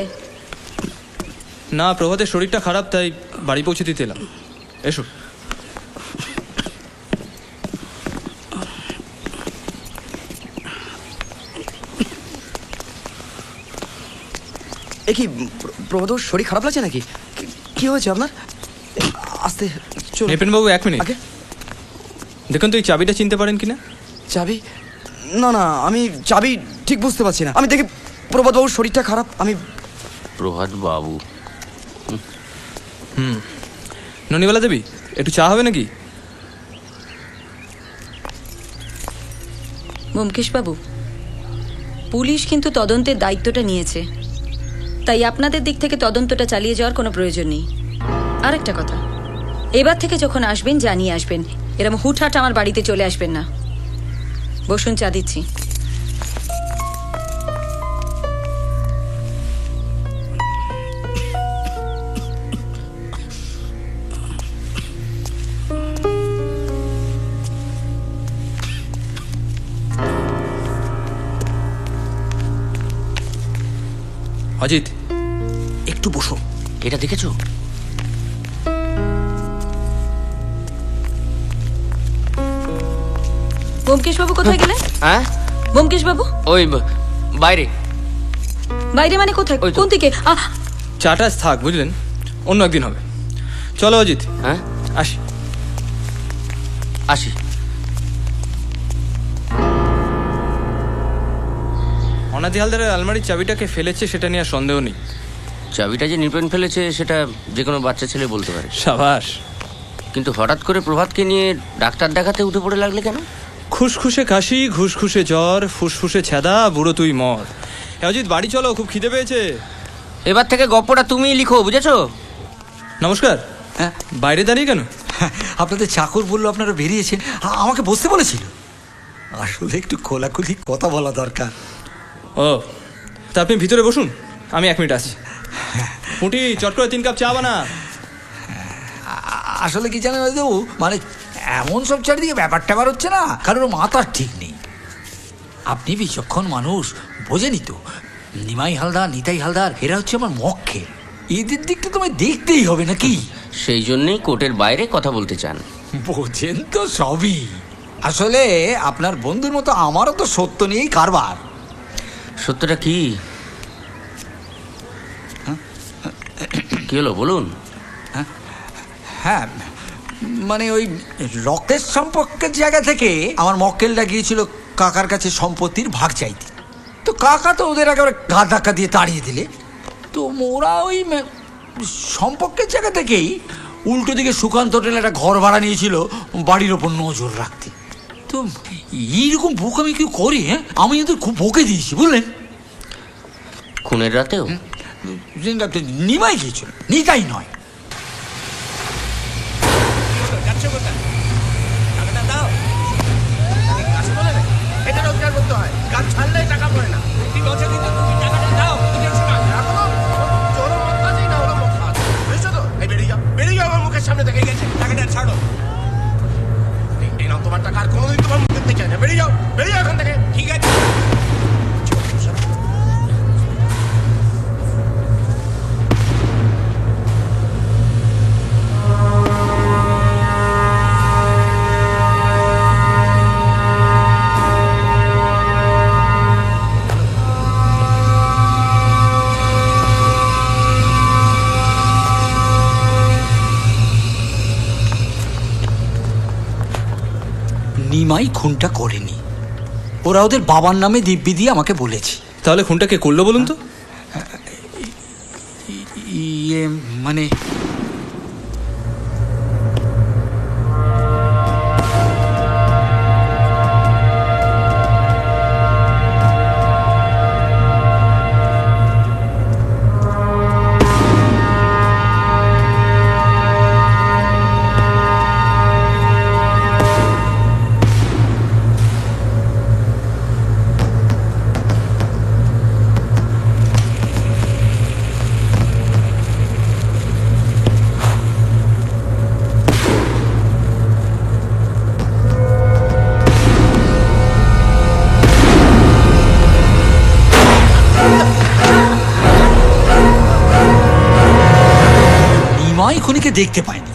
না, প্রভাতের শরীরটা খারাপ, তাই বাড়ি পৌঁছে দিতে এলাম। এসো। এ কি প্রভাত, শরীর খারাপ লাগছে নাকি? কি হয়েছে আপনার? আস্তে চলো। নেপেনবাবু, 1 মিনিট। দেখুন তো এই চাবিটা চিনতে পারেন কিনা? চাবি? না না, আমি চাবি ঠিক বুঝতে পারছি না। আমি দেখি প্রভাত বাবুর শরীরটা খারাপ। আমি প্রভাত বাবু? ননিবালা দেবী, একটু চা হবে নাকি? ব্যোমকেশ বাবু, পুলিশ কিন্তু তদন্তের দায়িত্বটা নিয়েছে, তাই আপনাদের দিক থেকে তদন্তটা চালিয়ে যাওয়ার কোনো প্রয়োজন নেই। আর একটা কথা, এবার থেকে যখন আসবেন জানিয়ে আসবেন, এরকম হুটহাট আমার বাড়িতে চলে আসবেন না। বসুন, চা দিচ্ছি। অজিত, একটু বসো। এটা দেখেছো? ব্যোমকেশ বাবু কোথায় গেলেন? হ্যাঁ, ব্যোমকেশ বাবু ওই বাইরে। বাইরে মানে কোথায়? কোন দিকে? চাটা থাক, বুঝলেন, অন্য একদিন হবে। চলো অজিত। হ্যাঁ, আসি। আনাদি হালদারের আলমারির চাবিটাকে ফেলেছে সেটা নিয়ে আর সন্দেহ নেই। চাবিটা যে নিপেন ফেলেছে সেটা যে কোনো বাচ্চা ছেলে বলতে পারে। সাবাস। কিন্তু হঠাৎ করে প্রভাতকে নিয়ে ডাক্তার দেখাতে উঠে পড়ে লাগলে কেন? খুশখুশে কাশি, ঘুষখুশে জ্বর, ফুসফুসে ছেদা, বুড়ো তুই মর। অজিত বাড়ি চলো, খুব খিদে পেয়েছে। এবার থেকে গপ্পটা তুমিই লিখো, বুঝেছো? নমস্কার। হ্যাঁ, বাইরে দাঁড়িয়ে কেন? আপনাদের চাকর বললো আপনারা বেরিয়েছেন, আমাকে বসতে বলেছিল। আসলে একটু খোলাখুলি কথা বলা দরকার। ও, তা আপনি ভিতরে বসুন, আমি 1 মিনিট আসছি। পুঁটি, চট করে 3 কাপ চা বানা। আসলে কি জানেন বাবু, মানে এমন সব চারিদিকে ব্যাপার ট্যাপার হচ্ছে না, কারোর মাথার ঠিক নেই। আপনি বিচক্ষণ মানুষ, বোঝেনি তো? নিমাই হালদার, নিতাই হালদার এরা হচ্ছে আমার মক্কেল। এদের দিকটা তোমায় দেখতেই হবে নাকি? সেই জন্যই কোর্টের বাইরে কথা বলতে চান। বোঝেন তো সবই। আসলে আপনার বন্ধুর মতো আমারও তো সত্য নিয়েই কারবার। সত্যটা কি? কি হলো বলুন। হ্যাঁ, মানে ওই রক্তের সম্পর্কের জায়গা থেকে আমার মক্কেলটা গিয়েছিল কাকার কাছে সম্পত্তির ভাগ চাইতে। তো কাকা তো ওদের একেবারে ঘা ধাক্কা দিয়ে তাড়িয়ে দিলে। তো ওরা ওই সম্পর্কের জায়গা থেকেই উল্টো দিকে সুকান্ত হোটেলে একটা ঘর ভাড়া নিয়েছিল বাড়ির ওপর নজর রাখতে। তো এইরকম বোকামি কেউ করে? হ্যাঁ, আমি ওদের খুব বকে দিয়েছি, বুঝলেন? খুনের রাতেও নিমাই গিয়েছিল, নিতাই নয়। সামনে দেখে গেছে, টাকাটা ছাড়ো। এই নাও তোমার টাকা, আর কোনোদিন তোমার মুখ দেখতে চাই না। বেরিয়ে যাও, বেরিয়ে যাও এখান থেকে। ঠিক আছে। নিমাই খুনটা করেনি, ওরা ওদের বাবার নামে দিব্যি দিয়ে আমাকে বলেছে। তাহলে খুনটা কে করলো বলুন তো? ইয়ে মানে খুনিকে দেখতে পায়নি,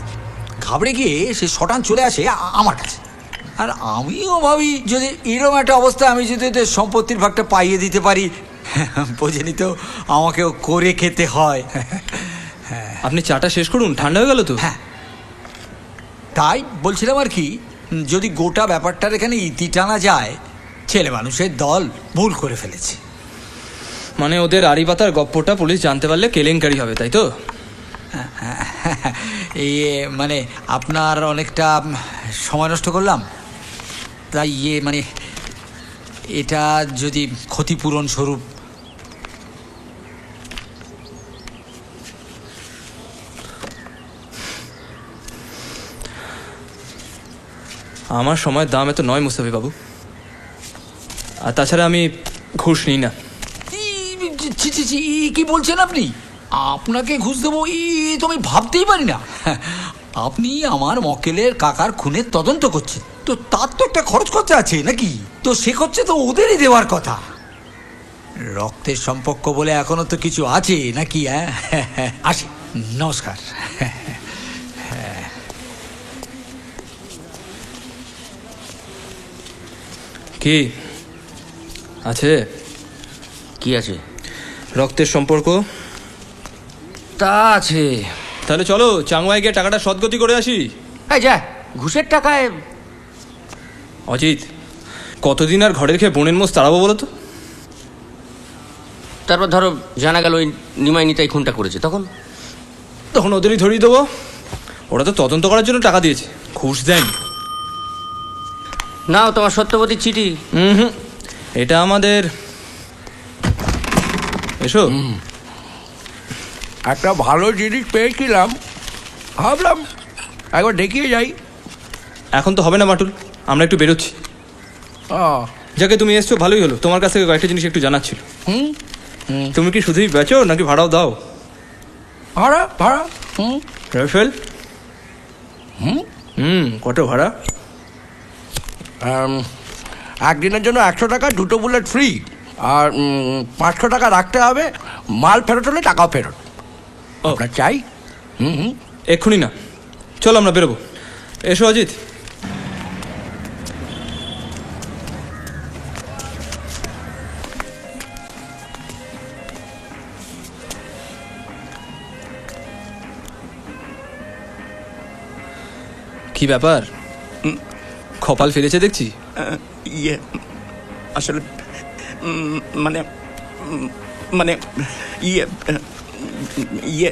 ঘাবড়ে গিয়ে সে শটান চলে আসে আমার কাছে। আর আমিও ভাবি যদি এরকম একটা অবস্থা আমি যদি ওদের সম্পত্তির ভাগটা পাইয়ে দিতে পারি, বোঝেনি তো আমাকেও করে খেতে হয়। আপনি চাটা শেষ করুন, ঠান্ডা হয়ে গেল তো। হ্যাঁ, তাই বলছিলাম আর কি, যদি গোটা ব্যাপারটার এখানে ইতি টানা যায়, ছেলে মানুষের দল ভুল করে ফেলেছে। মানে ওদের আড়ি পাতার গপ্পটা পুলিশ জানতে পারলে কেলেঙ্কারি হবে, তাই তো? এই মানে আপনার অনেকটা সময় নষ্ট করলাম, তাই মানে এটা যদি ক্ষতিপূরণ স্বরূপ। আমার সময়ের দাম এত নয় মুস্তাফি বাবু, আর তাছাড়া আমি ঘুষ নিই না। কি বলছেন আপনি? আপনাকে ঘুষ দেবো তো আমি ভাবতেই পারি না। আপনি আমার মক্কেলের কাকার খুনের তদন্ত করছেন, তো তার তো একটা খরচ খরচা আছে নাকি? তো সে খরচে তো ওদেরই দেওয়ার কথা। রক্তের সম্পর্ক বলে এখনো তো কিছু আছে নাকি? হ্যাঁ, আসি, নমস্কার। কি আছে? কি আছে? রক্তের সম্পর্ক তা আছে। তাহলে চলো চাংওয়াই গিয়ে টাকাটা সদগতি করে আসি। এই যা, ঘুষের টাকায়। অজিত, কতদিন আর ঘরের খেয়ে বোনের মোষ তাড়াবো বলো তো? তারপর ধরো জানা গেল ওই নিমাই নিতাই খুনটা করেছে, তখন তখন ওদেরই ধরিয়ে দেবো। ওরা তো তদন্ত করার জন্য টাকা দিয়েছে, ঘুষ দেয়নি। নাও তোমার সত্যবতী চিঠি। হুম, এটা আমাদের এসো। একটা ভালো জিনিস পেয়েছিলাম, ভাবলাম একবার দেখিয়ে যাই। এখন তো হবে না বাটুল, আমরা একটু বেরোচ্ছি। যাকে তুমি এসছো ভালোই হলো, তোমার কাছ থেকে কয়েকটা জিনিস একটু জানার ছিল। তুমি কি শুধুই বেচো নাকি ভাড়াও দাও? ভাড়া ভাড়া। রাফেল, কত ভাড়া? একদিনের জন্য 100 টাকা, 2টো বুলেট ফ্রি, আর 500 টাকা রাখতে হবে, মাল ফেরত হলে টাকাও ফেরত। আপনার চাই? এক্ষুনি না, চলো আমরা বেরোবো। এসো অজিত। কি ব্যাপার, কপাল ফিরেছে দেখছি। ইয়ে আসলে মানে মানে ইয়ে ইয়ে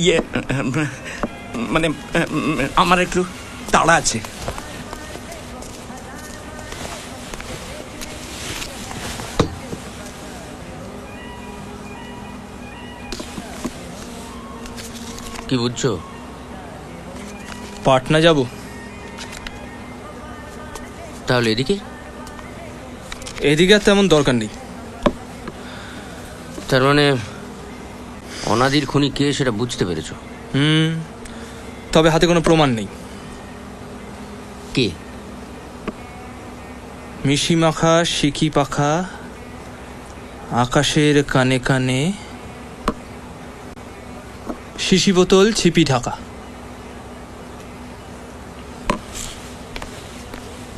ইয়ে মানে আমার একটু তাড়া আছে। কি বুঝছো? পাটনা যাব। তাহলে এদিকে? এদিকে আর তেমন দরকার নেই। তার মানে অনাদির খুনি কে সেটা বুঝতে পেরেছো? তবে হাতে কোনো প্রমাণ নেই। কে? মিশি মাখা শিখি পাখা, আকাশের কানে কানে, শিশি বোতল ছিপি ঢাকা।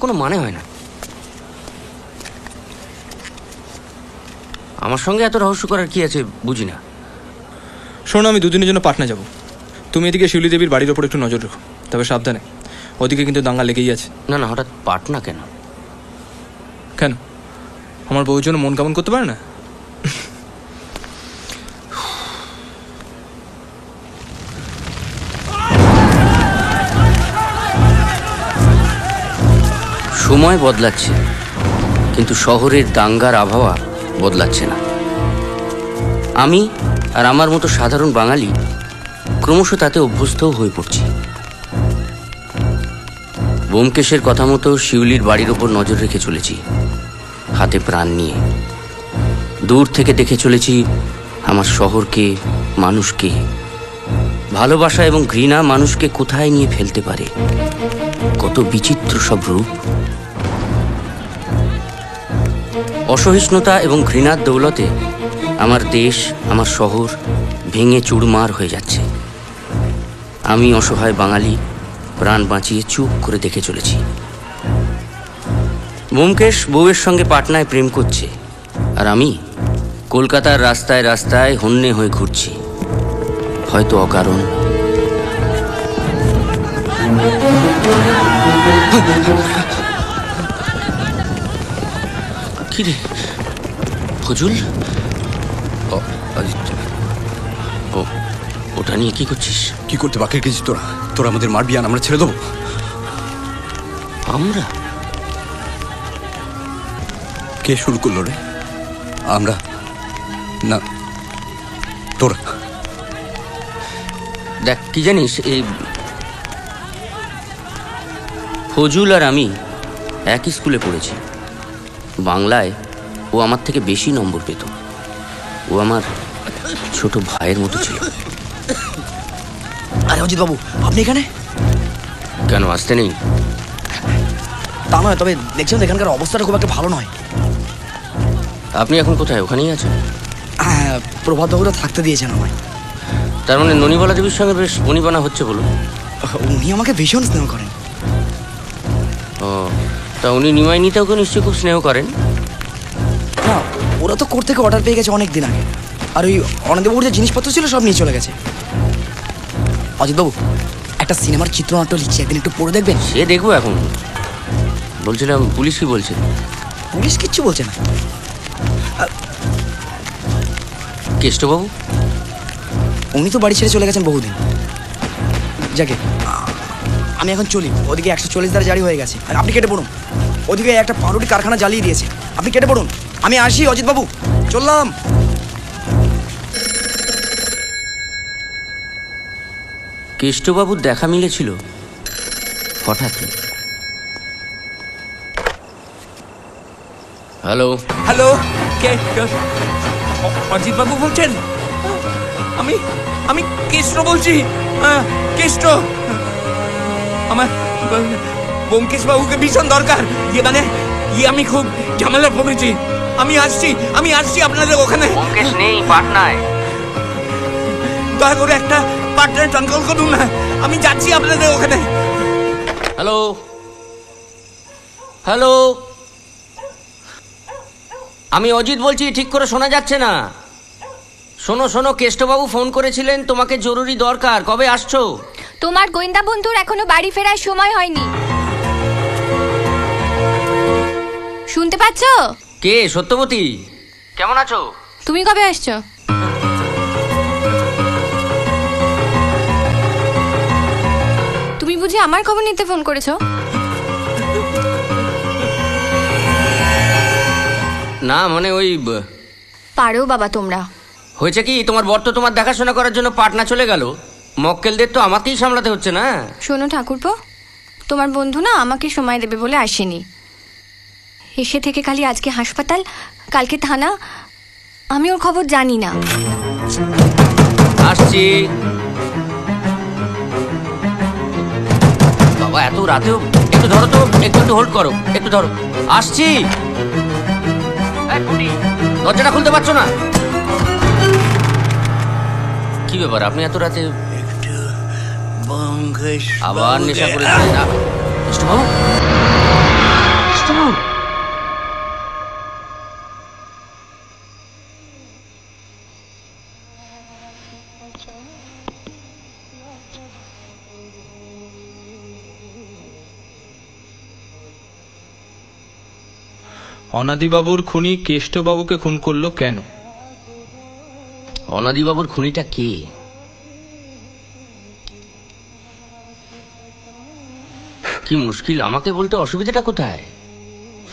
কোনো মানে হয় না। আমার সঙ্গে এত রহস্য করার কি আছে বুঝি না। শোনো, আমি দুদিনের জন্য পাটনা যাব। তুমি এদিকে শিউলি দেবীর বাড়ির ওপর একটু নজর রাখো, তবে সাবধানে। ওদিকে কিন্তু দাঙ্গা লেগেই আছে। না না, হঠাৎ পাটনা কেন? কেন, আমার বউর জন্য মন কেমন করতে পারে না? সময় বদলাচ্ছে, কিন্তু শহরের দাঙ্গার আবহাওয়া বদলাচ্ছে না। আমি আর আমার মতো সাধারণ বাঙালি ক্রমশ তাতে অভ্যস্তও হয়ে পড়ছি। ব্যোমকেশের কথা মতো শিউলির বাড়ির ওপর নজর রেখে চলেছি, হাতে প্রাণ নিয়ে। দূর থেকে দেখে চলেছি আমার শহরকে, মানুষকে। ভালোবাসা এবং ঘৃণা মানুষকে কোথায় নিয়ে ফেলতে পারে, কত বিচিত্র সব রূপ। অসহিষ্ণুতা এবং ঘৃণার দৌলতে আমার দেশ, আমার শহর ভেঙে চুরমার হয়ে যাচ্ছে। আমি অসহায় বাঙালি প্রাণ বাঁচিয়ে চুপ করে দেখে চলেছি। ব্যোমকেশ বউয়ের সঙ্গে পাটনায় প্রেম করছে, আর আমি কলকাতার রাস্তায় রাস্তায় হন্যে হয়ে ঘুরছি, হয়তো অকারণ। কি রে ফজুল? ওটা নিয়ে কি করছিস? কি করতে বাকি রেখেছিস তোরা? তোরা আমাদের মারবি আর আমরা ছেড়ে দেবো? আমরা? কে শুরু করলো রে? আমরা না, তোরা। দেখ, কি জানিস, এই ফজুল আর আমি একই স্কুলে পড়েছি। বাংলায় ও আমার থেকে বেশি নম্বর পেত। ও আমার ছোট ভাইয়ের মতো ছিল। আরে অজিত বাবু, আপনি এখানে? কেন, আসতে নেই? তা নয়, তবে দেখছেন এখানকার অবস্থাটা খুব একটা ভালো নয়। আপনি এখন কোথায়? ওখানেই আছেন? হ্যাঁ, প্রভাত বাবুরা থাকতে দিয়েছেন আমায়। তার মানে ননিবালা দেবীর সঙ্গে বেশ বনিবানা হচ্ছে বলুন? উনি আমাকে ভীষণ স্নেহ করেন। ও, তা উনি নিমাই নিতেওকে নিশ্চয়ই খুব স্নেহ করেন? না, ওরা তো কোর্ট থেকে অর্ডার পেয়ে গেছে অনেক দিন আগে, আর ওই অনন্তবাবুর যে জিনিসপত্র ছিল সব নিয়ে চলে গেছে। অজিতবাবু, একটা সিনেমার চিত্রনাট্য লিখছি, একদিন একটু পড়ে দেখবেন? সে দেখবো। এখন বলছিলাম, পুলিশ কি বলছে? পুলিশ কিচ্ছু বলছে না। কেষ্টবাবু? উনি তো বাড়ি ছেড়ে চলে গেছেন বহুদিন। যাকে আমি এখন চলি, ওদিকে 140 ধারা জারি হয়ে গেছে। আর আপনি কেটে পড়ুন, ওদিকে একটা পাউরুটি কারখানা জ্বালিয়ে দিয়েছে, আপনি কেটে পড়ুন। আমি আসি অজিতবাবু, চললাম। কেষ্টবাবুর দেখা মিলেছিল হঠাৎ। হ্যালো হ্যালো, কে? অজিত বাবু বলছেন? আমি আমি কেষ্ট বলছি। কেষ্ট, আমার ব্যোমকেশ বাবুকে ভীষণ দরকার। আমি খুব ঝামেলা পড়েছি। আমি আসছি আপনাদের ওখানে। ব্যোমকেশ নেই পাটনায়। দয়া করে একটা পাটনায় ট্রান্সফার করুন না, আমি যাচ্ছি আপনাদের ওখানে। হ্যালো হ্যালো, আমি অজিত বলছি, ঠিক করে শোনা যাচ্ছে না। শোনো, কেষ্টবাবু ফোন করেছিলেন, তোমাকে জরুরি দরকার। কবে আসছো? তোমার গোয়েন্দা বন্ধুর এখনো বাড়ি ফেরার সময় হয়নি, শুনতে পাচ্ছ? কে? সত্যবতী, কেমন আছো? তুমি কবে আসছো? তুমি বুঝি আমার খবর নিতে ফোন করেছো? না মানে ওই পারো বাবা তোমরা। হয়েছে কি, তোমার বর তো তোমার দেখাশোনা করার জন্য পাটনা চলে গেল, মক্কেলদের তো আমাকেই সামলাতে হচ্ছে না। শোনো ঠাকুরপো, তোমার বন্ধু না আমাকে সময় দেবে বলে আসেনি, এসে থেকে খালি আজকে হাসপাতাল, কালকে থানা। আমি ওর খবর জানি না। আসছি বাবা, এত রাতেও। একটু ধরো তো, একটু হোল্ড করো, একটু ধরো, আসছি। দরজাটা খুলতে পারছো না? কি ব্যাপার, আপনি এত রাতে? আবার নেশা করেছেন না? অনাদিবাবুর খুনি কেষ্টবাবুকে খুন করলো কেন? অনাদিবাবুর খুনিটা কে? কি মুশকিল, আমাকে বলতে অসুবিধাটা কোথায়?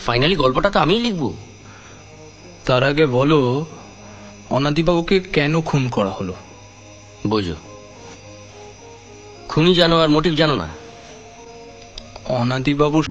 ফাইনালি গল্পটা তো আমিই লিখবো। তার আগে বলো, অনাদিবাবুকে কেন খুন করা হলো? বোঝো, খুনি জানো আর মোটিভ জানো না। অনাদিবাবুর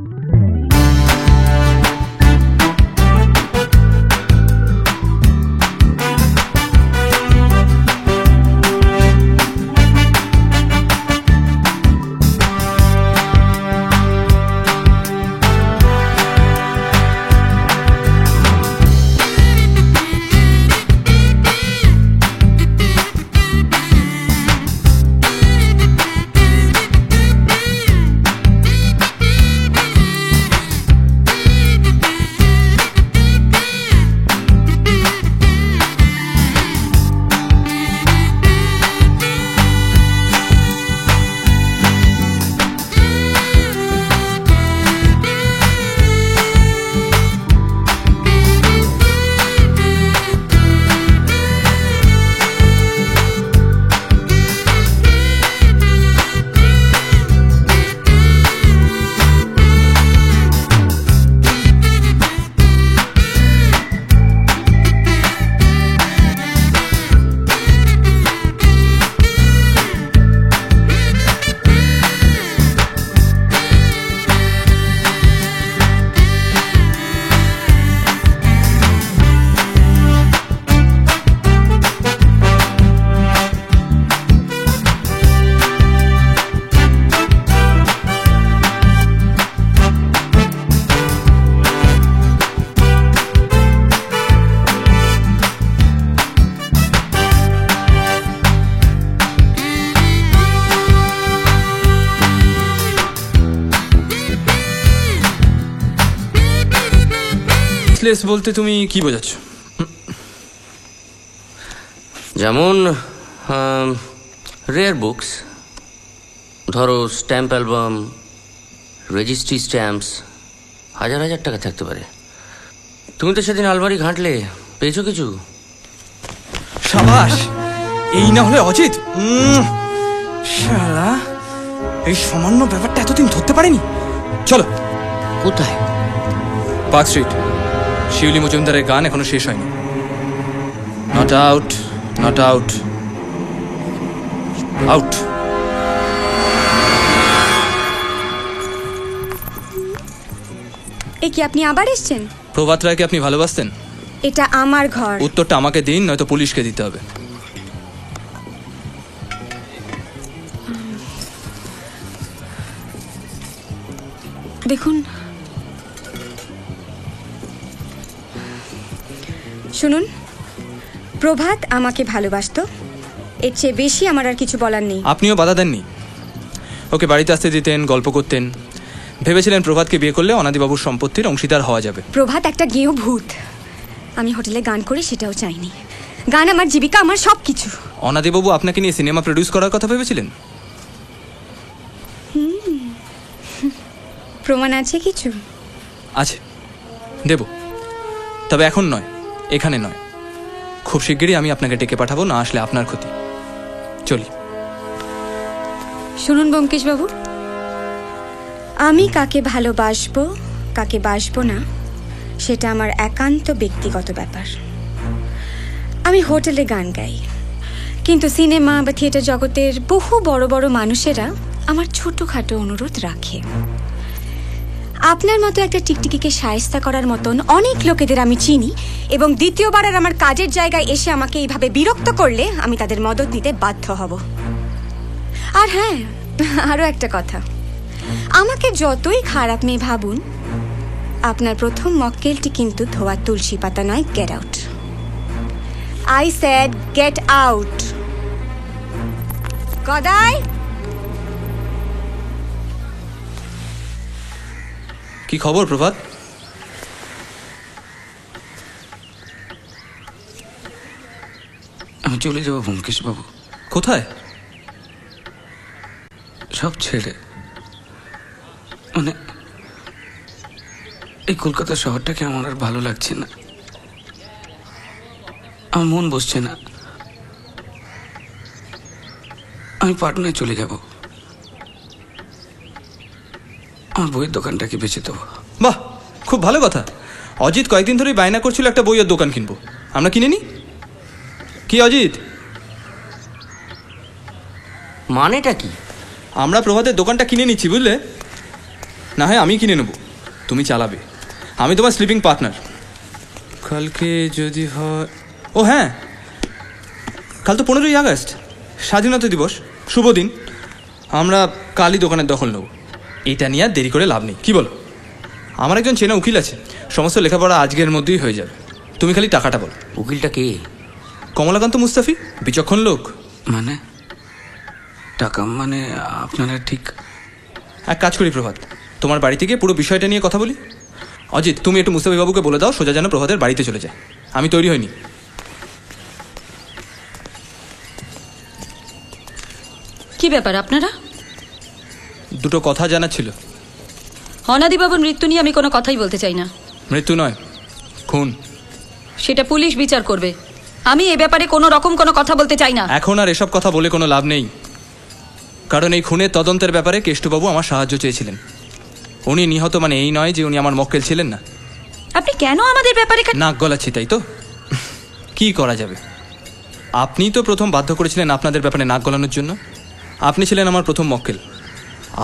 সেন্সলেস বলতে তুমি কি বোঝাচ্ছ? যেমন রেয়ার বুকস, ধরো স্ট্যাম্প অ্যালবাম, রেজিস্ট্রি স্ট্যাম্পস, হাজার হাজার টাকা থাকতে পারে। তুমি তো সেদিন আলমারি ঘাঁটলে, পেয়েছো কিছু? সাবাস, এই না হলে অজিত। শালা, এই সামান্য ব্যাপারটা এতদিন ধরতে পারেনি। চলো। কোথায়? Park street. শিউলি মজুমদারের গান এখনো শেষ হয়নি। Not out, not out, out. এ কি আপনি আবার এসেছেন? প্রভাত রায়কে আপনি ভালোবাসতেন? এটা আমার ঘর। উত্তরটা আমাকে দিন, নয়তো পুলিশকে দিতে হবে। দেখুন, শুনুন, প্রভাত আমাকে ভালোবাসতো, এর চেয়ে বেশি আমার আর কিছু বলার নেই। আপনিও বাধা দেননি, ওকে বাড়িতে আসতে দিতেন, গল্প করতেন। ভেবেছিলেন প্রভাতকে বিয়ে করলে অনাদিবাবুর সম্পত্তির অংশীদার হওয়া যাবে। প্রভাত একটা গেঁয়ো ভূত। আমি হোটেলে গান করি সেটাও চাইনি। গান আমার জীবিকা, আমার সব কিছু। অনাদিবাবু আপনাকে নিয়ে সিনেমা প্রডিউস করার কথা ভেবেছিলেন? প্রমাণ আছে কিছু? আছে, দেব। তবে এখন নয়, এখানে নয়। খুব শিগগিরই আমি আপনাকে ডেকে পাঠাবো, না আসলে আপনার ক্ষতি। চলি। শুনুন ব্যোমকেশবাবু, আমি কাকে ভালোবাসবো কাকে বাসবো না সেটা আমার একান্ত ব্যক্তিগত ব্যাপার। আমি হোটেলে গান গাই, কিন্তু সিনেমা বা থিয়েটার জগতের বহু বড় বড় মানুষেরা আমার ছোটখাটো অনুরোধ রাখে। আপনার মতো একটা টিকটিকিকে শায়েস্তা করার মতন অনেক লোকেদের আমি চিনি, এবং দ্বিতীয়বার আর আমার কাজের জায়গায় এসে আমাকে এইভাবে বিরক্ত করলে আমি তাদের মদত নিতে বাধ্য হব। আর হ্যাঁ, আরও একটা কথা, আমাকে যতই খারাপ মেয়ে ভাবুন, আপনার প্রথম মক্কেলটি কিন্তু ধোয়া তুলসী পাতা নয়। Get out. I said get out. Gadai. কি খবর প্রভাত? আমি চলে যাবো ব্যোমকেশবাবু। কোথায়? সব ছেড়ে। মানে এই কলকাতা শহরটাকে আমার আর ভালো লাগছে না, আমার মন বসছে না। আমি পাটনায় চলে যাব, আমার বইয়ের দোকানটাকে বেচে দেবো। বাহ, খুব ভালো কথা। অজিত কয়েকদিন ধরেই বায়না করছিল একটা বইয়ের দোকান কিনবো, আমরা কিনে নি। কি অজিত, মানেটা কি? আমরা প্রভাতের দোকানটা কিনে নিচ্ছি, বুঝলে? না হয় আমি কিনে নেবো, তুমি চালাবে, আমি তোমার স্লিপিং পার্টনার। কালকে যদি হয়, ও হ্যাঁ, কাল তো 15ই আগস্ট, স্বাধীনতা দিবস, শুভ দিন। আমরা কালই দোকানের দখল নেব। এটা নিয়ে আর দেরি করে লাভ নেই, কি বলো? আমার একজন চেনা উকিল আছে, সমস্ত লেখাপড়া আজকের মধ্যেই হয়ে যাবে। তুমি খালি টাকাটা বলো। উকিলটা কে? কমলাকান্ত মুস্তাফি, বিচক্ষণ লোক। মানে টাকা মানে আপনারা ঠিক? এক কাজ করি প্রভাত, তোমার বাড়ি থেকে পুরো বিষয়টা নিয়ে কথা বলি। অজিত, তুমি একটু মুস্তাফি বাবুকে বলে দাও সোজা যেন প্রভাতের বাড়িতে চলে যায়। আমি তৈরি হইনি। কি ব্যাপার আপনারা? দুটো কথা জানার ছিল। অনাদিবাবুর মৃত্যু নিয়ে আমি কোনো কথাই বলতে চাই না। মৃত্যু নয়, খুন। সেটা পুলিশ বিচার করবে, আমি এ ব্যাপারে কোনো রকম কোনো কথা বলতে চাই না। এখন আর এসব কথা বলে কোনো লাভ নেই, কারণ এই খুনের তদন্তের ব্যাপারে কেষ্টবাবু আমার সাহায্য চেয়েছিলেন। উনি নিহত মানে এই নয় যে উনি আমার মক্কেল ছিলেন না। আপনি কেন আমাদের ব্যাপারে নাক গলাচ্ছি, তাই তো? কি করা যাবে? আপনি তো প্রথম বাধ্য করেছিলেন আপনাদের ব্যাপারে নাক গলানোর জন্য। আপনি ছিলেন আমার প্রথম মক্কেল,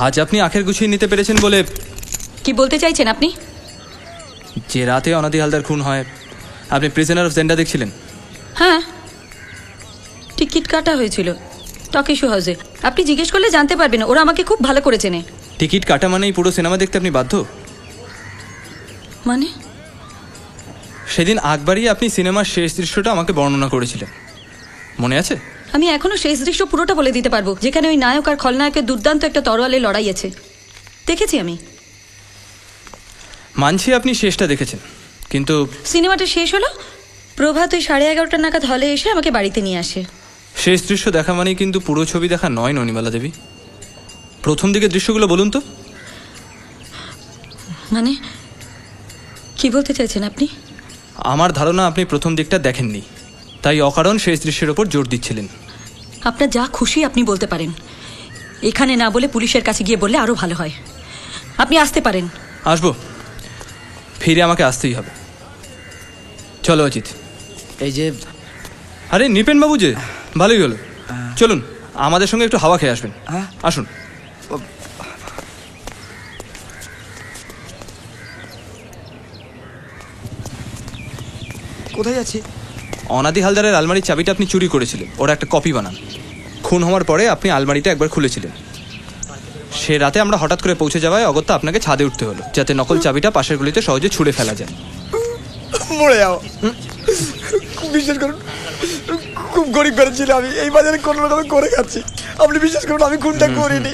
আজ আপনি আখের গুছিয়ে নিতে পেরেছেন বলে। কি বলতে চাইছেন আপনি? যে রাতে অনাদি হালদার খুন হয়, আপনি প্রিজনার অফ জেন্ডা দেখছিলেন? হ্যাঁ, টিকিট কাটা হয়েছিল টকিশো হাউসে। আপনি জিজ্ঞেস করলে জানতে পারবেন, ওরা আমাকে খুব ভালো করে চেনে। টিকিট কাটা মানেই পুরো সিনেমা দেখতে আপনি বাধ্য? মানে সেদিন আকবারই আপনি সিনেমার শেষ দৃশ্যটা আমাকে বর্ণনা করেছিলেন, মনে আছে? আমি এখনো শেষ দৃশ্য পুরোটা বলে দিতে পারবো, যেখানে ওই নায়ক আর খলনায়কের দুর্দান্ত একটা তরোয়ালে লড়াই আছে। দেখেছি আমি। মানছি আপনি শেষটা দেখেছেন, কিন্তু সিনেমাটা শেষ হলো, প্রভাত ওই 11:30 নাগাদ হলে এসে আমাকে বাড়িতে নিয়ে আসে। শেষ দৃশ্য দেখা মানেই কিন্তু পুরো ছবি দেখা নয় ননিমালা দেবী। প্রথম দিকের দৃশ্যগুলো বলুন তো। মানে কি বলতে চাইছেন আপনি? আমার ধারণা আপনি প্রথম দিকটা দেখেননি, তাই অকারণ শেষ দৃশ্যের ওপর জোর দিচ্ছিলেন। আপনার যা খুশি আপনি বলতে পারেন, এখানে না বলে পুলিশের কাছে গিয়ে বললে আরো ভালো হয়। আপনি আসতে পারেন। আসবো, ফিরে আমাকে আসতেই হবে। চলো অজিত। এই যে আরে নিপেন বাবু যে, ভালোই হলো। চলুন আমাদের সঙ্গে একটু হাওয়া খেয়ে আসবেন। আসুন। কোথায় যাচ্ছি? অনাদি হালদারের আলমারির চাবিটা আপনি চুরি করেছিলেন, ওরা একটা কপি বানান। খুন হওয়ার পরে আপনি আলমারিটা একবার খুলেছিলেন। সে রাতে আমরা হঠাৎ করে পৌঁছে যাওয়ায় অগত্যা আপনাকে ছাদে উঠতে হলো, যাতে নকল চাবিটা পাশের গলিতে সহজে ছুঁড়ে ফেলা যায়। মরে যাও। বিশ্বাস করুন, খুব গরিব বেড়েছিল আমি, এই বাজারে কোনো রকমে করে খাচ্ছি। আপনি বিশ্বাস করুন আমি খুনটা করিনি।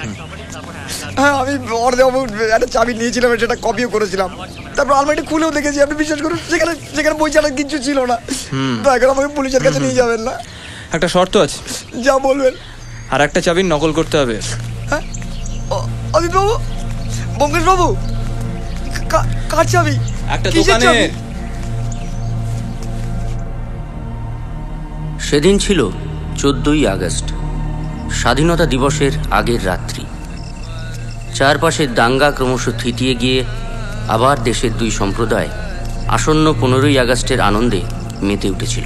হ্যাঁ, আমি একটা চাবি নিয়েছিলাম, সেটা কপিও করেছিলাম। তারপর আলমারিটা খুলেও দেখেছি। আপনি বিশ্বাস করুন, সেখানে বই ছাড়া কিছু ছিল না। দয়া করে আমাকে পুলিশের কাছে নিয়ে যাবেন না। একটা শর্ত আছে। যা বলবেন। আর একটা চাবির নকল করতে হবে। হ্যাঁ অজিত বাবু, বঙ্কেশ বাবু, কার চাবি? একটা দোকানের। সেদিন ছিল 14ই আগস্ট, স্বাধীনতা দিবসের আগের রাত্রি। চারপাশের দাঙ্গা ক্রমশ থিতিয়ে গিয়ে আবার দেশের দুই সম্প্রদায় আসন্ন 15ই আগস্টের আনন্দে মেতে উঠেছিল।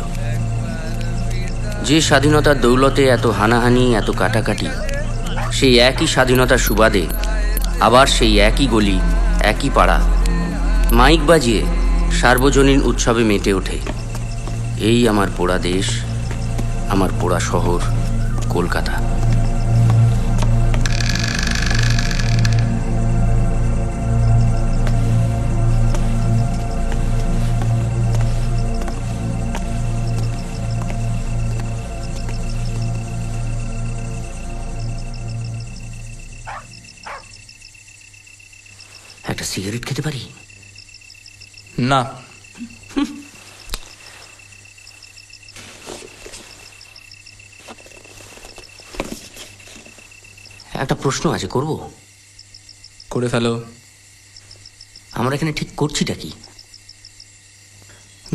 যে স্বাধীনতার দৌলতে এত হানাহানি, এত কাটাকাটি, সেই একই স্বাধীনতার সুবাদে আবার সেই একই গলি, একই পাড়া মাইক বাজিয়ে সার্বজনীন উৎসবে মেতে ওঠে। এই আমার পোড়া দেশ, আমার পোড়া শহর কলকাতা। একটা সিগারেট খেতে পারি? না। একটা প্রশ্ন আছে, করব? করে ফেলো। আমরা এখানে ঠিক করছিটা কি?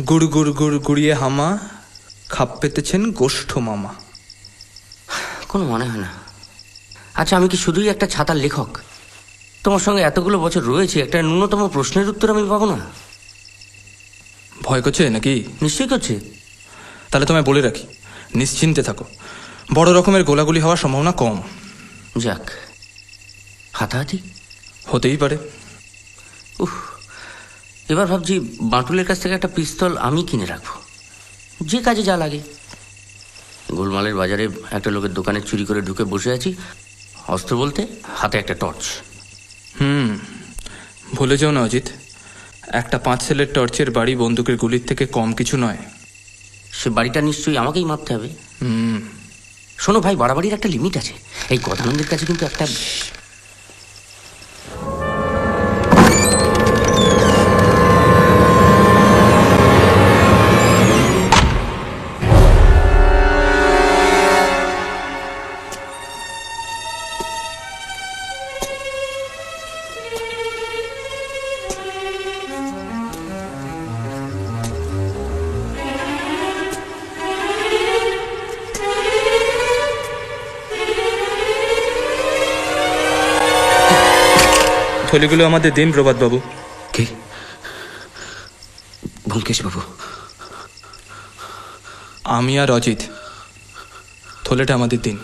গুড় গুড় গুড় গুড়িয়ে হামা, খাপ পেতেছেন গোষ্ঠ মামা। কোনো মনে হয় না। আচ্ছা, আমি কি শুধুই একটা ছাতার লেখক? তোমার সঙ্গে এতগুলো বছর রয়েছে, একটা ন্যূনতম প্রশ্নের উত্তর আমি পাবো না? ভয় করছে নাকি? নিশ্চয়ই করছে। তাহলে তোমায় বলে রাখি, নিশ্চিন্তে থাকো, বড় রকমের গোলাগুলি হওয়ার সম্ভাবনা কম। যাক, হাতাহাতি হতেই পারে। এবার ভাবছি বাঁটুলের কাছ থেকে একটা পিস্তল আমি কিনে রাখবো, যে কাজে যা লাগে। গোলমালের বাজারে একটা লোকের দোকানে চুরি করে ঢুকে বসে আছি, অস্ত্র বলতে হাতে একটা টর্চ। ভুলে যাও না অজিত, একটা 5 সেলের টর্চের বাড়ি বন্দুকের গুলির থেকে কম কিছু নয়। সে বাড়িটা নিশ্চয়ই আমাকেই মারতে হবে। শোনো ভাই, বাড়াবাড়ির একটা লিমিট আছে। এই গদানন্দের কাছে কিন্তু একটা থলিগুলো আমাদের দিন প্রভাত বাবু। কে? ব্যোমকেশ বাবু? আমি আর অজিত, থলেটা আমাদের দিন।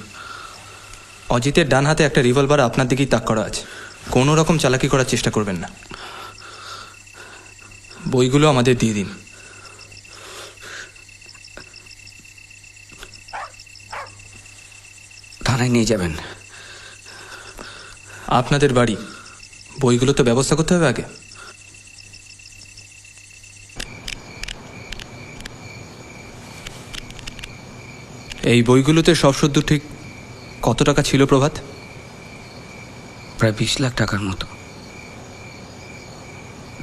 অজিতের ডান হাতে একটা রিভলভার আপনার দিকেই তাক করা আছে, কোনো রকম চালাকি করার চেষ্টা করবেন না। বইগুলো আমাদের দিয়ে দিন। থানায় নিয়ে যাবেন? আপনাদের বাড়ি, বইগুলো তো ব্যবস্থা করতে হবে আগে। এই বইগুলোতে সব শুদ্ধ ঠিক কত টাকা ছিল প্রভাত? প্রায় 20 লাখ টাকার মতো।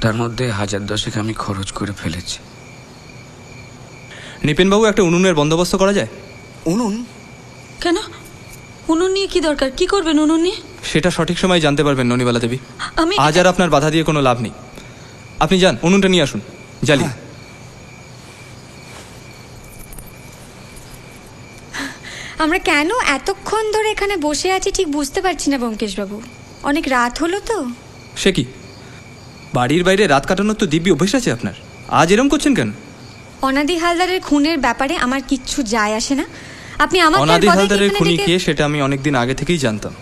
তার মধ্যে 1010 আমি খরচ করে ফেলেছি। নিপেনবাবু, একটা উনুনের বন্দোবস্ত করা যায়? উনুন? কেন? উনুন নিয়ে কি দরকার? কি করবেন উনুন নিয়ে? সেটা সঠিক সময় জানতে পারবেন ননিবালা দেবী। আমি আজ আর আপনার বাধা দিয়ে কোনো লাভ নেই। আপনি যান, উনুনটা নিয়ে আসুন, জ্বালিয়ে। আমরা কেন এতক্ষণ ধরে এখানে বসে আছি ঠিক বুঝতে পারছি না ব্যোমকেশবাবু। অনেক রাত হলো তো। সে কি, বাড়ির বাইরে রাত কাটানোর তো দিব্যি অভ্যেস আছে আপনার, আজ এরম করছেন কেন? অনাদি হালদারের খুনের ব্যাপারে আমার কিচ্ছু যায় আসে না। আপনি আমাকে অনাদি হালদারের খুনি কে সেটা আমি অনেকদিন আগে থেকেই জানতাম,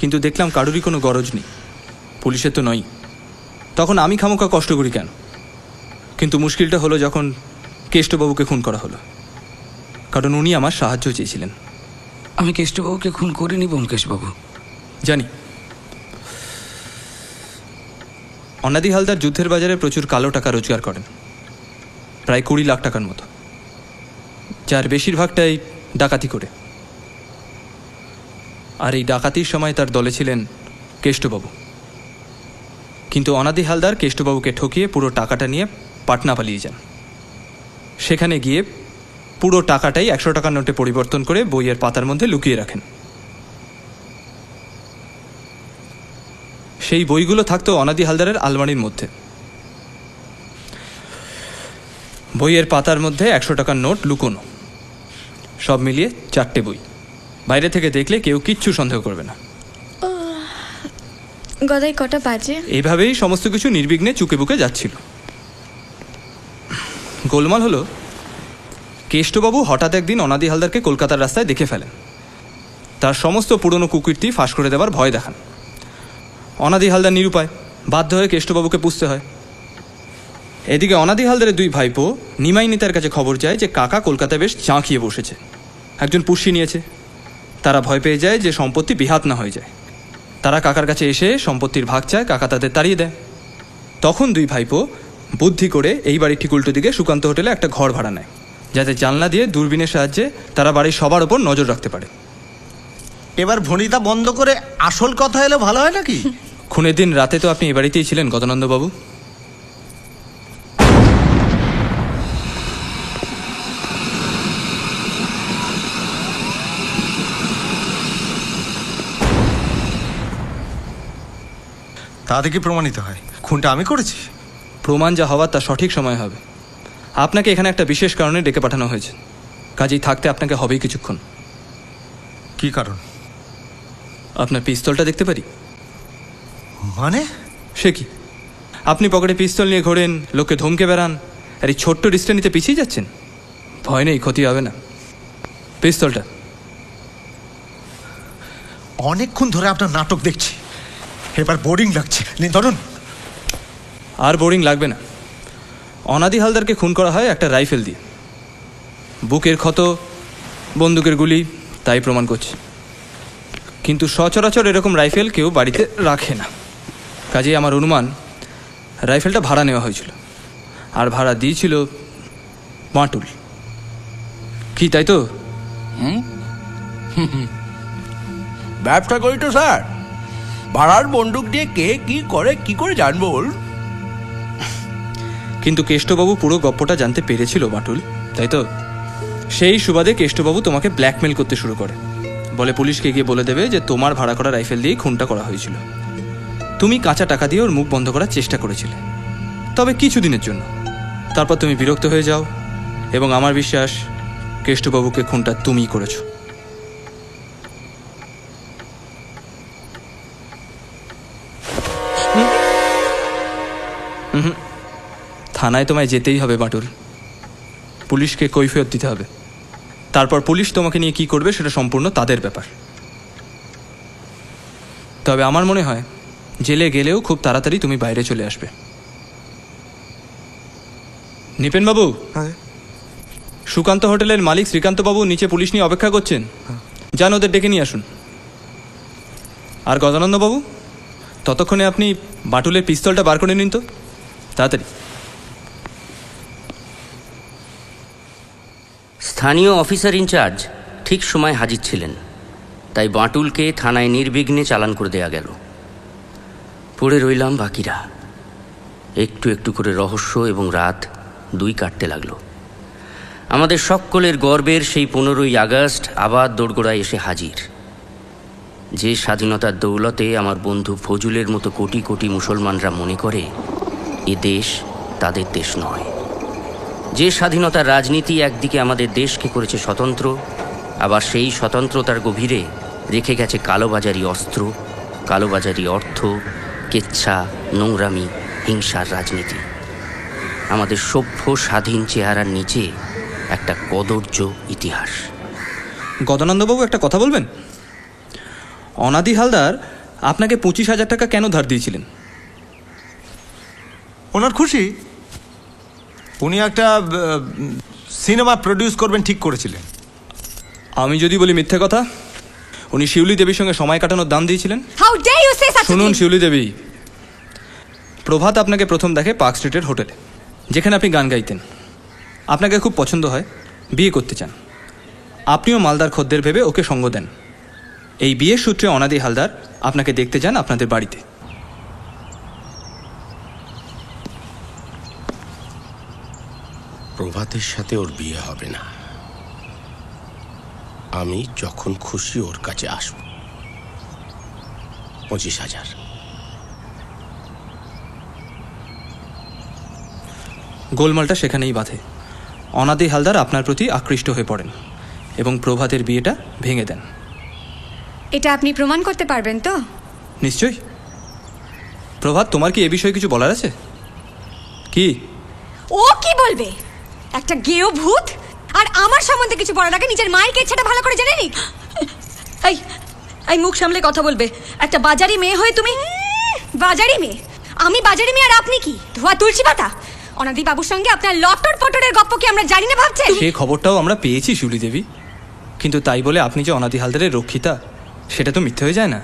কিন্তু দেখলাম কারোরই কোনো গরজ নেই, পুলিশের তো নয়। তখন আমি খামোখা কষ্ট করি কেন? কিন্তু মুশকিলটা হলো যখন কেষ্টবাবুকে খুন করা হলো, কারণ উনি আমার সাহায্য চেয়েছিলেন। আমি কেষ্টবাবুকে খুন করিনি ব্যোমকেশবাবু। জানি। অনাদি হালদার যুদ্ধের বাজারে প্রচুর কালো টাকা রোজগার করেন, প্রায় 20 লাখ টাকার মতো, যার বেশিরভাগটাই ডাকাতি করে। আর এই ডাকাতির সময় তার দলে ছিলেন কেষ্টবাবু। কিন্তু অনাদি হালদার কেষ্টবাবুকে ঠকিয়ে পুরো টাকাটা নিয়ে পাটনা পালিয়ে যান। সেখানে গিয়ে পুরো টাকাটাই 100 টাকার নোটে পরিবর্তন করে বইয়ের পাতার মধ্যে লুকিয়ে রাখেন। সেই বইগুলো থাকতো অনাদি হালদারের আলমারির মধ্যে। বইয়ের পাতার মধ্যে 100 টাকার নোট লুকোনো, সব মিলিয়ে 4টে বই। বাইরে থেকে দেখলে কেউ কিচ্ছু সন্দেহ করবে না। গদাই কটা বাজে? এইভাবেই সমস্ত কিছু নির্বিঘ্নে চুকে বুকে যাচ্ছিল। গোলমাল হলো, কেষ্টবাবু হঠাৎ একদিন অনাদি হালদারকে কলকাতার রাস্তায় দেখে ফেলেন। তার সমস্ত পুরনো কুকীর্তি ফাঁস করে দেওয়ার ভয় দেখান। অনাদি হালদার নিরুপায়, বাধ্য হয়ে কেষ্টবাবুকে পুষতে হয়। এদিকে অনাদি হালদারের 2 ভাইপো নিমাই নেতার কাছে খবর যায় যে কাকা কলকাতায় বেশ চাঁকিয়ে বসেছে, একজন পুষ্যি নিয়েছে। তারা ভয় পেয়ে যায় যে সম্পত্তি বিহাত না হয়ে যায়। তারা কাকার কাছে এসে সম্পত্তির ভাগ চায়, কাকা তাদের তাড়িয়ে দেয়। তখন 2 ভাইপো বুদ্ধি করে এই বাড়ির ঠিক উল্টো দিকে সুকান্ত হোটেলে একটা ঘর ভাড়া নেয়, যাতে জানলা দিয়ে দূরবীনের সাহায্যে তারা বাড়ির সবার ওপর নজর রাখতে পারে। এবার ভনিতা বন্ধ করে আসল কথা এলে ভালো হয় নাকি? খুনের দিন রাতে তো আপনি এ বাড়িতেই ছিলেন গদানন্দবাবু। তাতে কি প্রমাণিত হয় খুনটা আমি করেছি? প্রমাণ যা হওয়ার তা সঠিক সময় হবে। আপনাকে এখানে একটা বিশেষ কারণে ডেকে পাঠানো হয়েছে, কাজেই থাকতে আপনাকে হবেই কিছুক্ষণ। কি কারণ? আপনার পিস্তলটা দেখতে পারি? মানে? সে কি, আপনি পকেটে পিস্তল নিয়ে ঘোরেন, লোককে ধমকে বেড়ান, আর এই ছোট্ট রিস্কটা নিতে পিছিয়ে যাচ্ছেন? ভয় নেই, ক্ষতি হবে না। পিস্তলটা। অনেকক্ষণ ধরে আপনার নাটক দেখছি, এবার বোরিং লাগছে। নিন ধরুন। আর বোরিং লাগবে না। অনাদি হালদারকে খুন করা হয় একটা রাইফেল দিয়ে। বুকের ক্ষত, বন্দুকের গুলি তাই প্রমাণ করছে। কিন্তু সচরাচর এরকম রাইফেল কেউ বাড়িতে রাখে না, কাজেই আমার অনুমান রাইফেলটা ভাড়া নেওয়া হয়েছিল, আর ভাড়া দিয়েছিল বাঁটুল। কি তাই তো? ব্যবসা করি তো স্যার, ভাড়ার বন্দুক দিয়ে কে কি করে কি করে জানবো? কিন্তু কেষ্টবাবু পুরো গপ্পটা জানতে পেরেছিল বাঁটুল, তাই তো? সেই সুবাদে কেষ্টবাবু তোমাকে ব্ল্যাকমেল করতে শুরু করে, বলে পুলিশকে গিয়ে বলে দেবে যে তোমার ভাড়া করা রাইফেল দিয়েই খুনটা করা হয়েছিল। তুমি কাঁচা টাকা দিয়ে ওর মুখ বন্ধ করার চেষ্টা করেছিলে, তবে কিছুদিনের জন্য। তারপর তুমি বিরক্ত হয়ে যাও, এবং আমার বিশ্বাস কেষ্টবাবুকে খুনটা তুমিই করেছো। থানায় তোমায় যেতেই হবে বাঁটুল, পুলিশকে কৈফিয়ত দিতে হবে। তারপর পুলিশ তোমাকে নিয়ে কি করবে সেটা সম্পূর্ণ তাদের ব্যাপার। তবে আমার মনে হয় জেলে গেলেও খুব তাড়াতাড়ি তুমি বাইরে চলে আসবে। নিপেন বাবু, সুকান্ত হোটেলের মালিক শ্রীকান্ত বাবু নিচে পুলিশ নিয়ে অপেক্ষা করছেন, যান ওদের ডেকে নিয়ে আসুন। আর গদানন্দ বাবু, ততক্ষণে আপনি বাঁটুলের পিস্তলটা বার করে নিন তো, তাড়াতাড়ি। স্থানীয় অফিসার ইনচার্জ ঠিক সময় হাজির ছিলেন, তাই বাঁটুলকে থানায় নির্বিঘ্নে চালান করে দেয়া গেল। পড়ে রইলাম বাকিরা। একটু একটু করে রহস্য এবং রাত 2 কাটতে লাগলো। আমাদের সকলের গর্বের সেই 15ই আগস্ট আবার দোরগোড়ায় এসে হাজির। যে স্বাধীনতার দৌলতে আমার বন্ধু ফজুলের মতো কোটি কোটি মুসলমানরা মনে করে এ দেশ তাদের দেশ নয়, যে স্বাধীনতার রাজনীতি একদিকে আমাদের দেশকে করেছে স্বতন্ত্র, আবার সেই স্বতন্ত্রতার গভীরে রেখে গেছে কালোবাজারি অস্ত্র, কালোবাজারি অর্থ, কেচ্ছা, নোংরামি, হিংসার রাজনীতি। আমাদের সভ্য স্বাধীন চেহারার নিচে একটা কদর্য ইতিহাস। গদানন্দবাবু, একটা কথা বলবেন? অনাদি হালদার আপনাকে 25,000 টাকা কেন ধার দিয়েছিলেন? ওনার খুশি, উনি একটা সিনেমা প্রডিউস করবেন ঠিক করেছিলেন। আমি যদি বলি মিথ্যে কথা, উনি শিউলি দেবীর সঙ্গে সময় কাটানোর দাম দিয়েছিলেন। How dare you say such a শুনুন থিং? শিউলি দেবী, প্রভাত আপনাকে প্রথম দেখে পার্ক স্ট্রিটের হোটেলে, যেখানে আপনি গান গাইতেন। আপনাকে খুব পছন্দ হয়, বিয়ে করতে চান। আপনিও মালদার খদ্দের ভেবে ওকে সঙ্গ দেন। এই বিয়ের সূত্রে অনাদি হালদার আপনাকে দেখতে যান আপনাদের বাড়িতে। প্রভাতের সাথে ওর বিয়ে হবে না। আমি যখন খুশি ওর কাছে আসব। 25,000। গোলমালটা সেখানেই বাঁধে। অনাদি হালদার আপনার প্রতি আকৃষ্ট হয়ে পড়েন এবং প্রভাতের বিয়েটা ভেঙে দেন। এটা আপনি প্রমাণ করতে পারবেন তো? নিশ্চয়ই। প্রভাত, তোমার কি এ বিষয়ে কিছু বলার আছে? কি? ও কি বলবে? একটা গেও ভূত আর আমার সম্বন্ধে কিছু বলার আগে নিজের মায়ের কেচ্ছাটা ভালো করে জেনে নি। এই এই মুখ সামলে কথা বলবে। একটা বাজারি মেয়ে হয়ে তুমি। বাজারি মেয়ে? আমি বাজারি মেয়ে আর আপনি কি ধোয়া তুলসী পাতা? অনাদি বাবুর সঙ্গে আপনার লটর পটরের গপ্প কি আমরা জানি না ভাবছেন? সেই খবরটাও আমরা পেয়েছি শিউলি দেবী, কিন্তু তাই বলে আপনি যে অনাদি হালদারের রক্ষিতা, সেটা তো মিথ্যে হয়ে যায় না।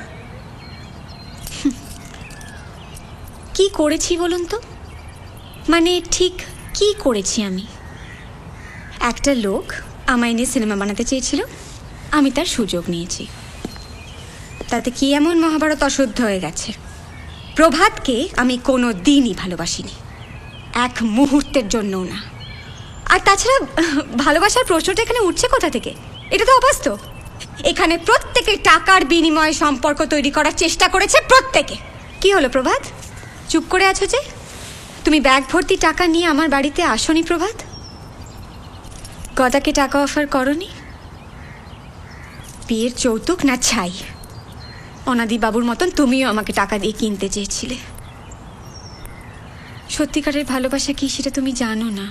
কি করেছি বলুন তো? মানে ঠিক কি করেছি আমি? একটা লোক আমায় নিয়ে সিনেমা বানাতে চেয়েছিল, আমি তার সুযোগ নিয়েছি। তাতে কি এমন মহাভারত অশুদ্ধ হয়ে গেছে? প্রভাতকে আমি কোনো দিনই ভালোবাসিনি, এক মুহূর্তের জন্যও না। আর তাছাড়া ভালোবাসার প্রশ্নটা এখানে উঠছে কোথা থেকে? এটা তো অবাস্তব। এখানে প্রত্যেকে টাকার বিনিময়ে সম্পর্ক তৈরি করার চেষ্টা করেছে, প্রত্যেকে। কি হলো প্রভাত, চুপ করে আছো যে? তুমি ব্যাগ ভর্তি টাকা নিয়ে আমার বাড়িতে আসোনি প্রভাত? গদাকে টাকা অফার করনি? বিয়ের যৌতুক না ছাই? অনাদি বাবুর মতন তুমিও আমাকে টাকা দিয়ে কিনতে চেয়েছিলে। সত্যিকারের ভালোবাসা কি সেটা তুমি জানো না।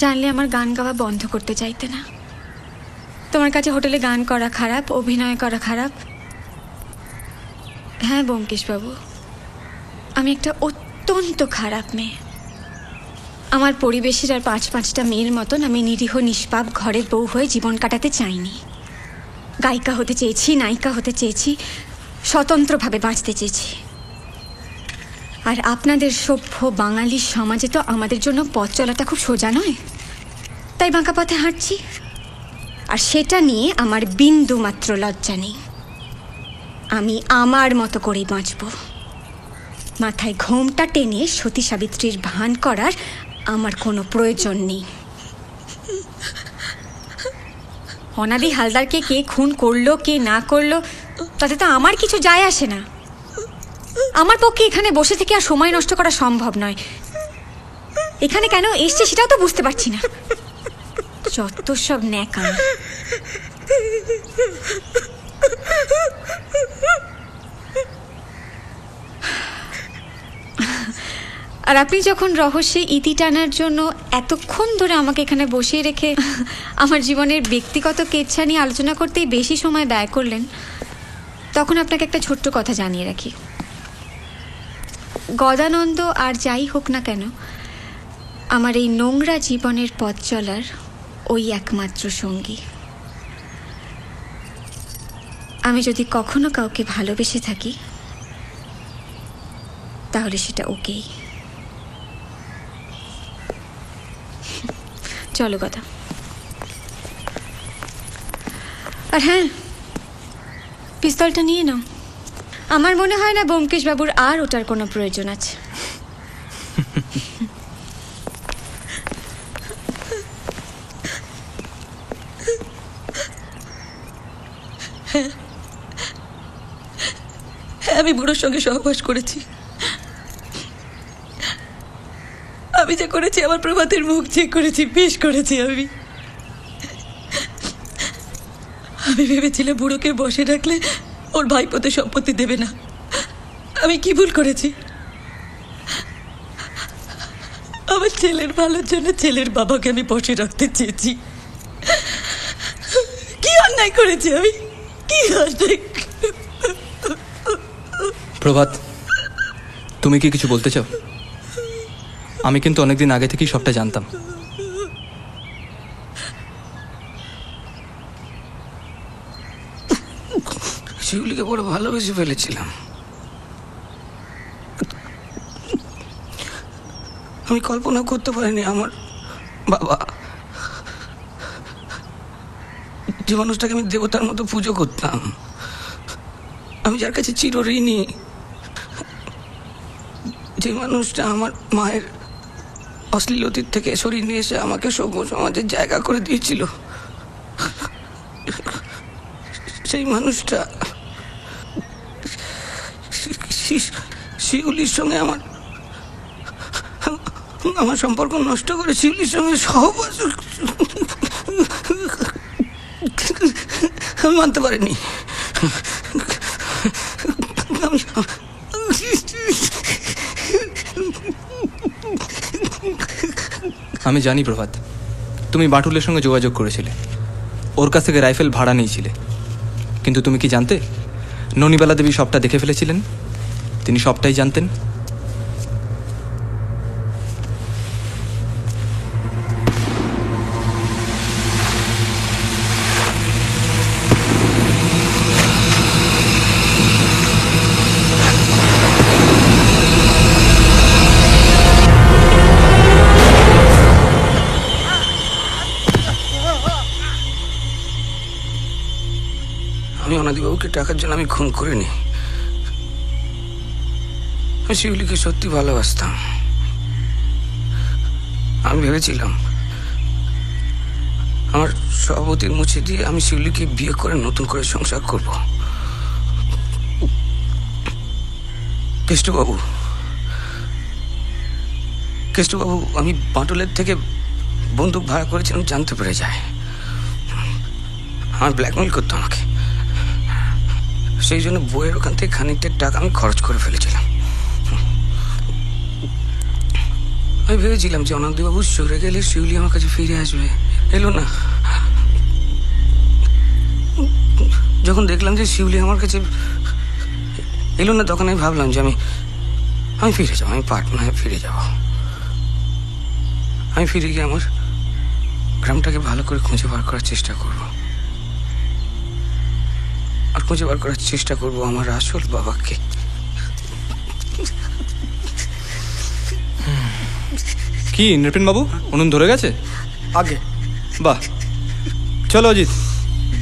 জানলে আমার গান গাওয়া বন্ধ করতে চাইতে না। তোমার কাছে হোটেলে গান করা খারাপ, অভিনয় করা খারাপ। হ্যাঁ ব্যোমকেশবাবু, আমি একটা অত্যন্ত খারাপ মেয়ে। আমার পরিবেশের আর 5-5টা মেয়ের মতন আমি নিরীহ নিষ্পাপ ঘরের বউ হয়ে জীবন কাটাতে চাইনি। গায়িকা হতে চেয়েছি, নায়িকা হতে চেয়েছি, স্বতন্ত্রভাবে বাঁচতে চেয়েছি। আর আপনাদের সভ্য বাঙালি সমাজে তো আমাদের জন্য পথ চলাটা খুব সোজা নয়, তাই বাঁকা পথে হাঁটছি। আর সেটা নিয়ে আমার বিন্দু মাত্র লজ্জা নেই। আমি আমার মতো করেই বাঁচব। মাথায় ঘোমটা টেনে সতী সাবিত্রীর ভান করার আমার কোনো প্রয়োজন নেই। অনাদি হালদারকে কে খুন করলো কে না করলো তাতে তো আমার কিছু যায় আসে না। আমার পক্ষে এখানে বসে থেকে আর সময় নষ্ট করা সম্ভব নয়। এখানে কেন এসছে সেটাও তো বুঝতে পারছি না। যত সব ন্যাকাম। আর আপনি যখন রহস্যে ইতি টানার জন্য এতক্ষণ ধরে আমাকে এখানে বসিয়ে রেখে আমার জীবনের ব্যক্তিগত কেচ্ছা নিয়ে আলোচনা করতেই বেশি সময় ব্যয় করলেন, তখন আপনাকে একটা ছোট্ট কথা জানিয়ে রাখি। গদানন্দ আর যাই হোক না কেন, আমার এই নোংরা জীবনের পথ চলার ওই একমাত্র সঙ্গী। আমি যদি কখনো কাউকে ভালোবেসে থাকি তাহলে সেটা ওকেই। চলো কথা। আর হ্যাঁ, পিস্তলটা নিয়ে নাও। আমার মনে হয় না ব্যোমকেশবাবুর আর ওটার কোনো প্রয়োজন আছে। হ্যাঁ, আমি বুড়োর সঙ্গে সহবাস করেছি। আমি যা করেছি আমার প্রভাতের মুখ চেক করেছি, বেশ করেছি। আমি ভেবেছিলাম বুড়োকে বসে রাখলে ওর ভাইপোতে সম্পত্তি দেবে না। আমি কি ভুল করেছি? আমার ছেলের ভালোর জন্য ছেলের বাবাকে আমি বসে রাখতে চেয়েছি। কি অন্যায় করেছি আমি, কি অন্যায়? প্রভাত, তুমি কি কিছু বলতে চাও? আমি কিন্তু অনেকদিন আগে থেকেই সবটা জানতাম। শিউলিকে বড় ভালোবেসে ফেলেছিলাম। আমি কল্পনা করতে পারিনি আমার বাবা, যে মানুষটাকে আমি দেবতার মতো পুজো করতাম, আমি যার কাছে চিরঋণী, যে মানুষটা আমার মায়ের অশ্লীল অতীত থেকে সরিয়ে নিয়ে এসে আমাকে সভ্য সমাজের জায়গা করে দিয়েছিল, সেই মানুষটা শিউলির সঙ্গে আমার সম্পর্ক নষ্ট করে শিউলির সঙ্গে সহবাস আমি মানতে পারিনি। আমি জানি প্রভাত, তুমি বাটুলের সঙ্গে যোগাযোগ করেছিলে, ওর কাছ থেকে রাইফেল ভাড়া নিয়েছিলে, কিন্তু তুমি কি জানতে ননিবালা দেবী সবটা দেখে ফেলেছিলেন? তিনি সবটাই জানতেন। আমি অনাদিবাবুকে টাকার জন্য আমি খুন করিনি। আমি শিউলিকে সত্যি ভালোবাসতাম। আমি ভেবেছিলাম আমার সব অতীত মুছে দিয়ে আমি শিউলিকে বিয়ে করে নতুন করে সংসার করব। কেষ্টবাবু আমি বাটুলের থেকে বন্দুক ভাড়া করেছিলাম জানতে পেরে যায়। আমার ব্ল্যাকমেল করতো আমাকে, সেই জন্য বইয়ের ওখান থেকে খানিকটা টাকা আমি খরচ করে ফেলেছিলাম। আমি ভেবেছিলাম যে অনাদিবাবু সরে গেলে শিউলি আমার কাছে ফিরে আসবে, এলো না। যখন দেখলাম যে শিউলি আমার কাছে এলো না, তখন আমি ভাবলাম যে আমি ফিরে যাবো, আমি পাটনায় ফিরে যাব। আমি ফিরে গিয়ে আমার গ্রামটাকে ভালো করে খুঁজে বার করার চেষ্টা করব, আর খুঁজে বার করার চেষ্টা করব আমার আসল বাবাকে। কি নৃপেন বাবু, উনুন ধরে গেছে? আগে বাহ, চলো অজিত,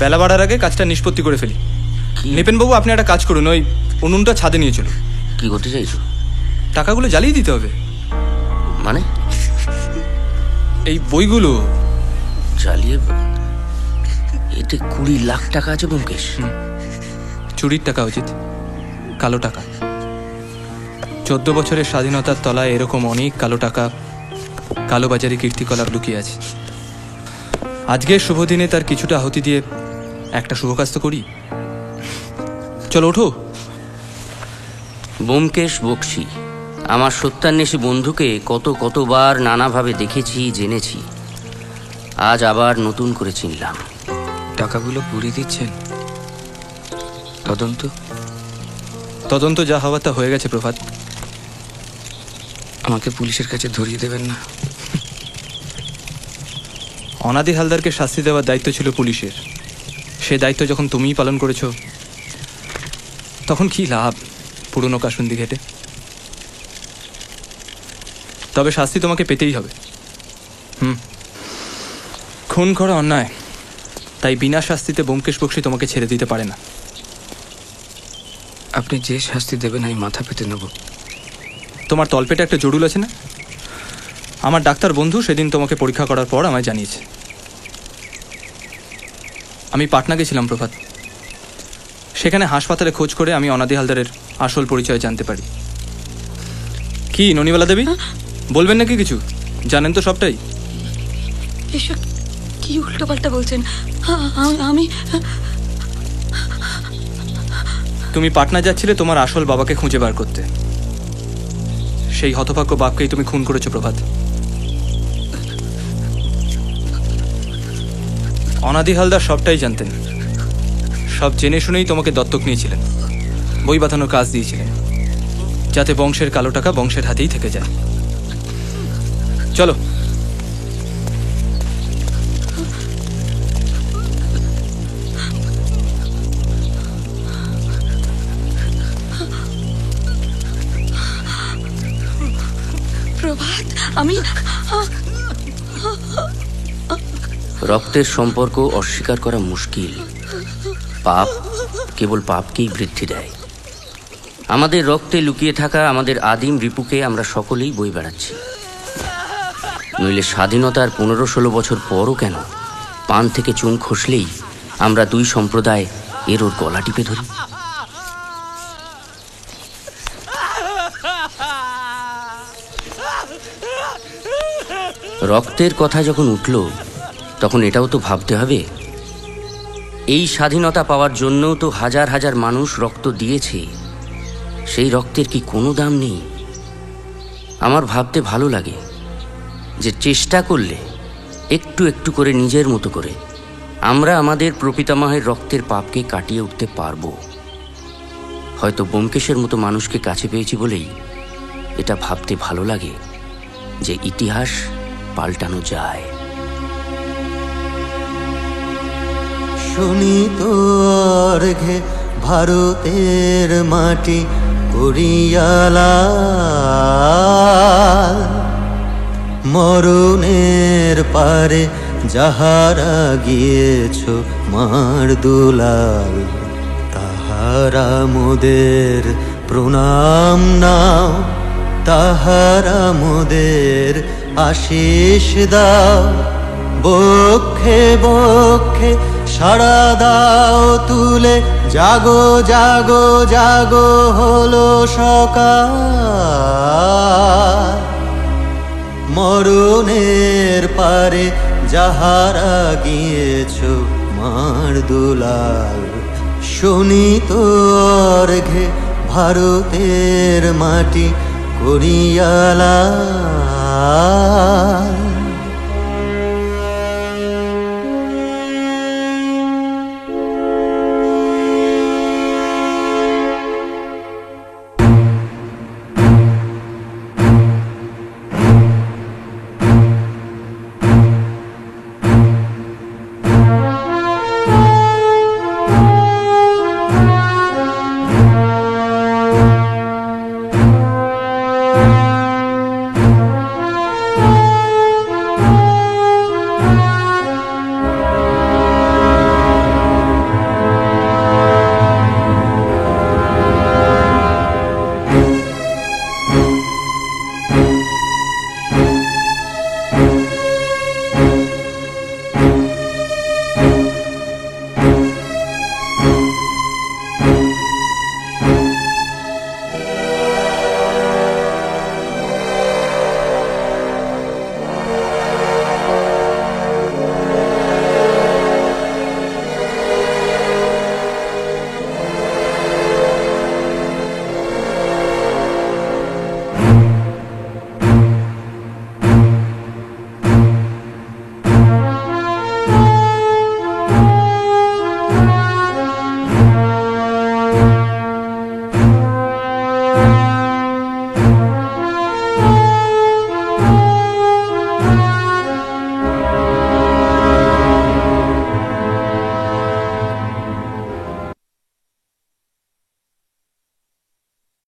বেলা বাড়ার আগে কাজটা নিষ্পত্তি করে ফেলি। নৃপেন বাবু, আপনি একটা কাজ করুন, ওই উনুনটা ছাদে নিয়ে চলুন। কি করতে চাইছো? টাকাগুলো জ্বালিয়ে দিতে হবে। মানে? এই বইগুলো জ্বালিয়ে? এতে 20 লাখ টাকা আছে ব্যোমকেশ। চুরির টাকা অজিত, কালো টাকা। 14 বছরের স্বাধীনতার তলায় এরকম অনেক কালো টাকা, কালোবাজারি কীর্তিকলাপ লুকিয়ে আছে। আজকের শুভ দিনে তার কিছুটা আহুতি দিয়ে একটা শুভ কাজ তো করি। চলো ওঠো। ব্যোমকেশ বক্সী, আমার সত্যান্বেষী বন্ধুকে কতবার নানাভাবে দেখেছি, জেনেছি। আজ আবার নতুন করে চিনলাম। টাকাগুলো পুড়িয়ে দিচ্ছেন? তদন্ত যা হওয়ার তা হয়ে গেছে প্রভাত। আমাকে পুলিশের কাছে ধরিয়ে দেবেন না? অনাদি হালদারকে শাস্তি দেওয়ার দায়িত্ব ছিল পুলিশের, সে দায়িত্ব যখন তুমিই পালন করেছো, তখন কি লাভ পুরনো কাসুন্দি ঘেটে? তবে শাস্তি তোমাকে পেতেই হবে। খুন করা অন্যায়, তাই বিনা শাস্তিতে ব্যোমকেশ বক্সী তোমাকে ছেড়ে দিতে পারে না। আপনি যে শাস্তি দেবেন আমি মাথা পেতে নেব। তোমার তলপেটে একটা জরুল আছে না? আমার ডাক্তার বন্ধু সেদিন তোমাকে পরীক্ষা করার পর আমায় জানিয়েছে। আমি পাটনা গেছিলাম প্রভাত, সেখানে হাসপাতালে খোঁজ করে আমি অনাদি হালদারের আসল পরিচয় জানতে পারি। কি ননিবালা দেবী, বলবেন নাকি কিছু? জানেন তো সবটাই। এসব কি উল্টোপাল্টা বলছেন? আমি তুমি পাটনা যাচ্ছিলে তোমার আসল বাবাকে খুঁজে বার করতে। সেই হতভাগ্য বাপকেই তুমি খুন করেছো প্রভাত। অনাদি হালদার সবটাই জানতেন। সব জেনে শুনেই তোমাকে দত্তক নিয়েছিলেন, বই বাঁধানোর কাজ দিয়েছিলেন, যাতে বংশের কালো টাকা বংশের হাতেই থেকে যায়। চলো। প্রভাত, আমি রক্তের সম্পর্ক অস্বীকার করা মুশকিল। পাপ কেবল পাপকেই বৃদ্ধি দেয়। আমাদের রক্তে লুকিয়ে থাকা আমাদের আদিম রিপুকে আমরা সকলেই বই বেড়াচ্ছি। নইলে স্বাধীনতার 15-16 বছর পরও কেন পান থেকে চুন খসলেই আমরা দুই সম্প্রদায় এর ওর গলা টিপে ধরি। রক্তের কথা যখন উঠল তখন এটাও তো ভাবতে হবে, এই স্বাধীনতা পাওয়ার জন্যও তো হাজার হাজার মানুষ রক্ত দিয়েছে। সেই রক্তের কি কোনো দাম নেই? আমার ভাবতে ভালো লাগে যে চেষ্টা করলে একটু একটু করে নিজের মতো করে আমরা আমাদের প্রপিতামহের রক্তের পাপকে কাটিয়ে উঠতে পারবো। হয়তো ব্যোমকেশের মতো মানুষকে কাছে পেয়েছি বলেই এটা ভাবতে ভালো লাগে যে ইতিহাস পাল্টানো যায়। শোনিত অর্ঘে ভারতের মাটি করিয়ালা মরণের পারে যাহারা গিয়েছ মার দুলাল, তাহারা মোদের প্রণাম নাও, তাহারা মোদের আশিস দাও। বক্ষে বক্ষে সাড়া দাও তুলে, জাগো জাগো জাগো হলো সকাল। মরণের পারে যাহারা গিয়েছ মার দুলাল, শোনিত অর্ঘে ভারতের মাটি করিয়ালা।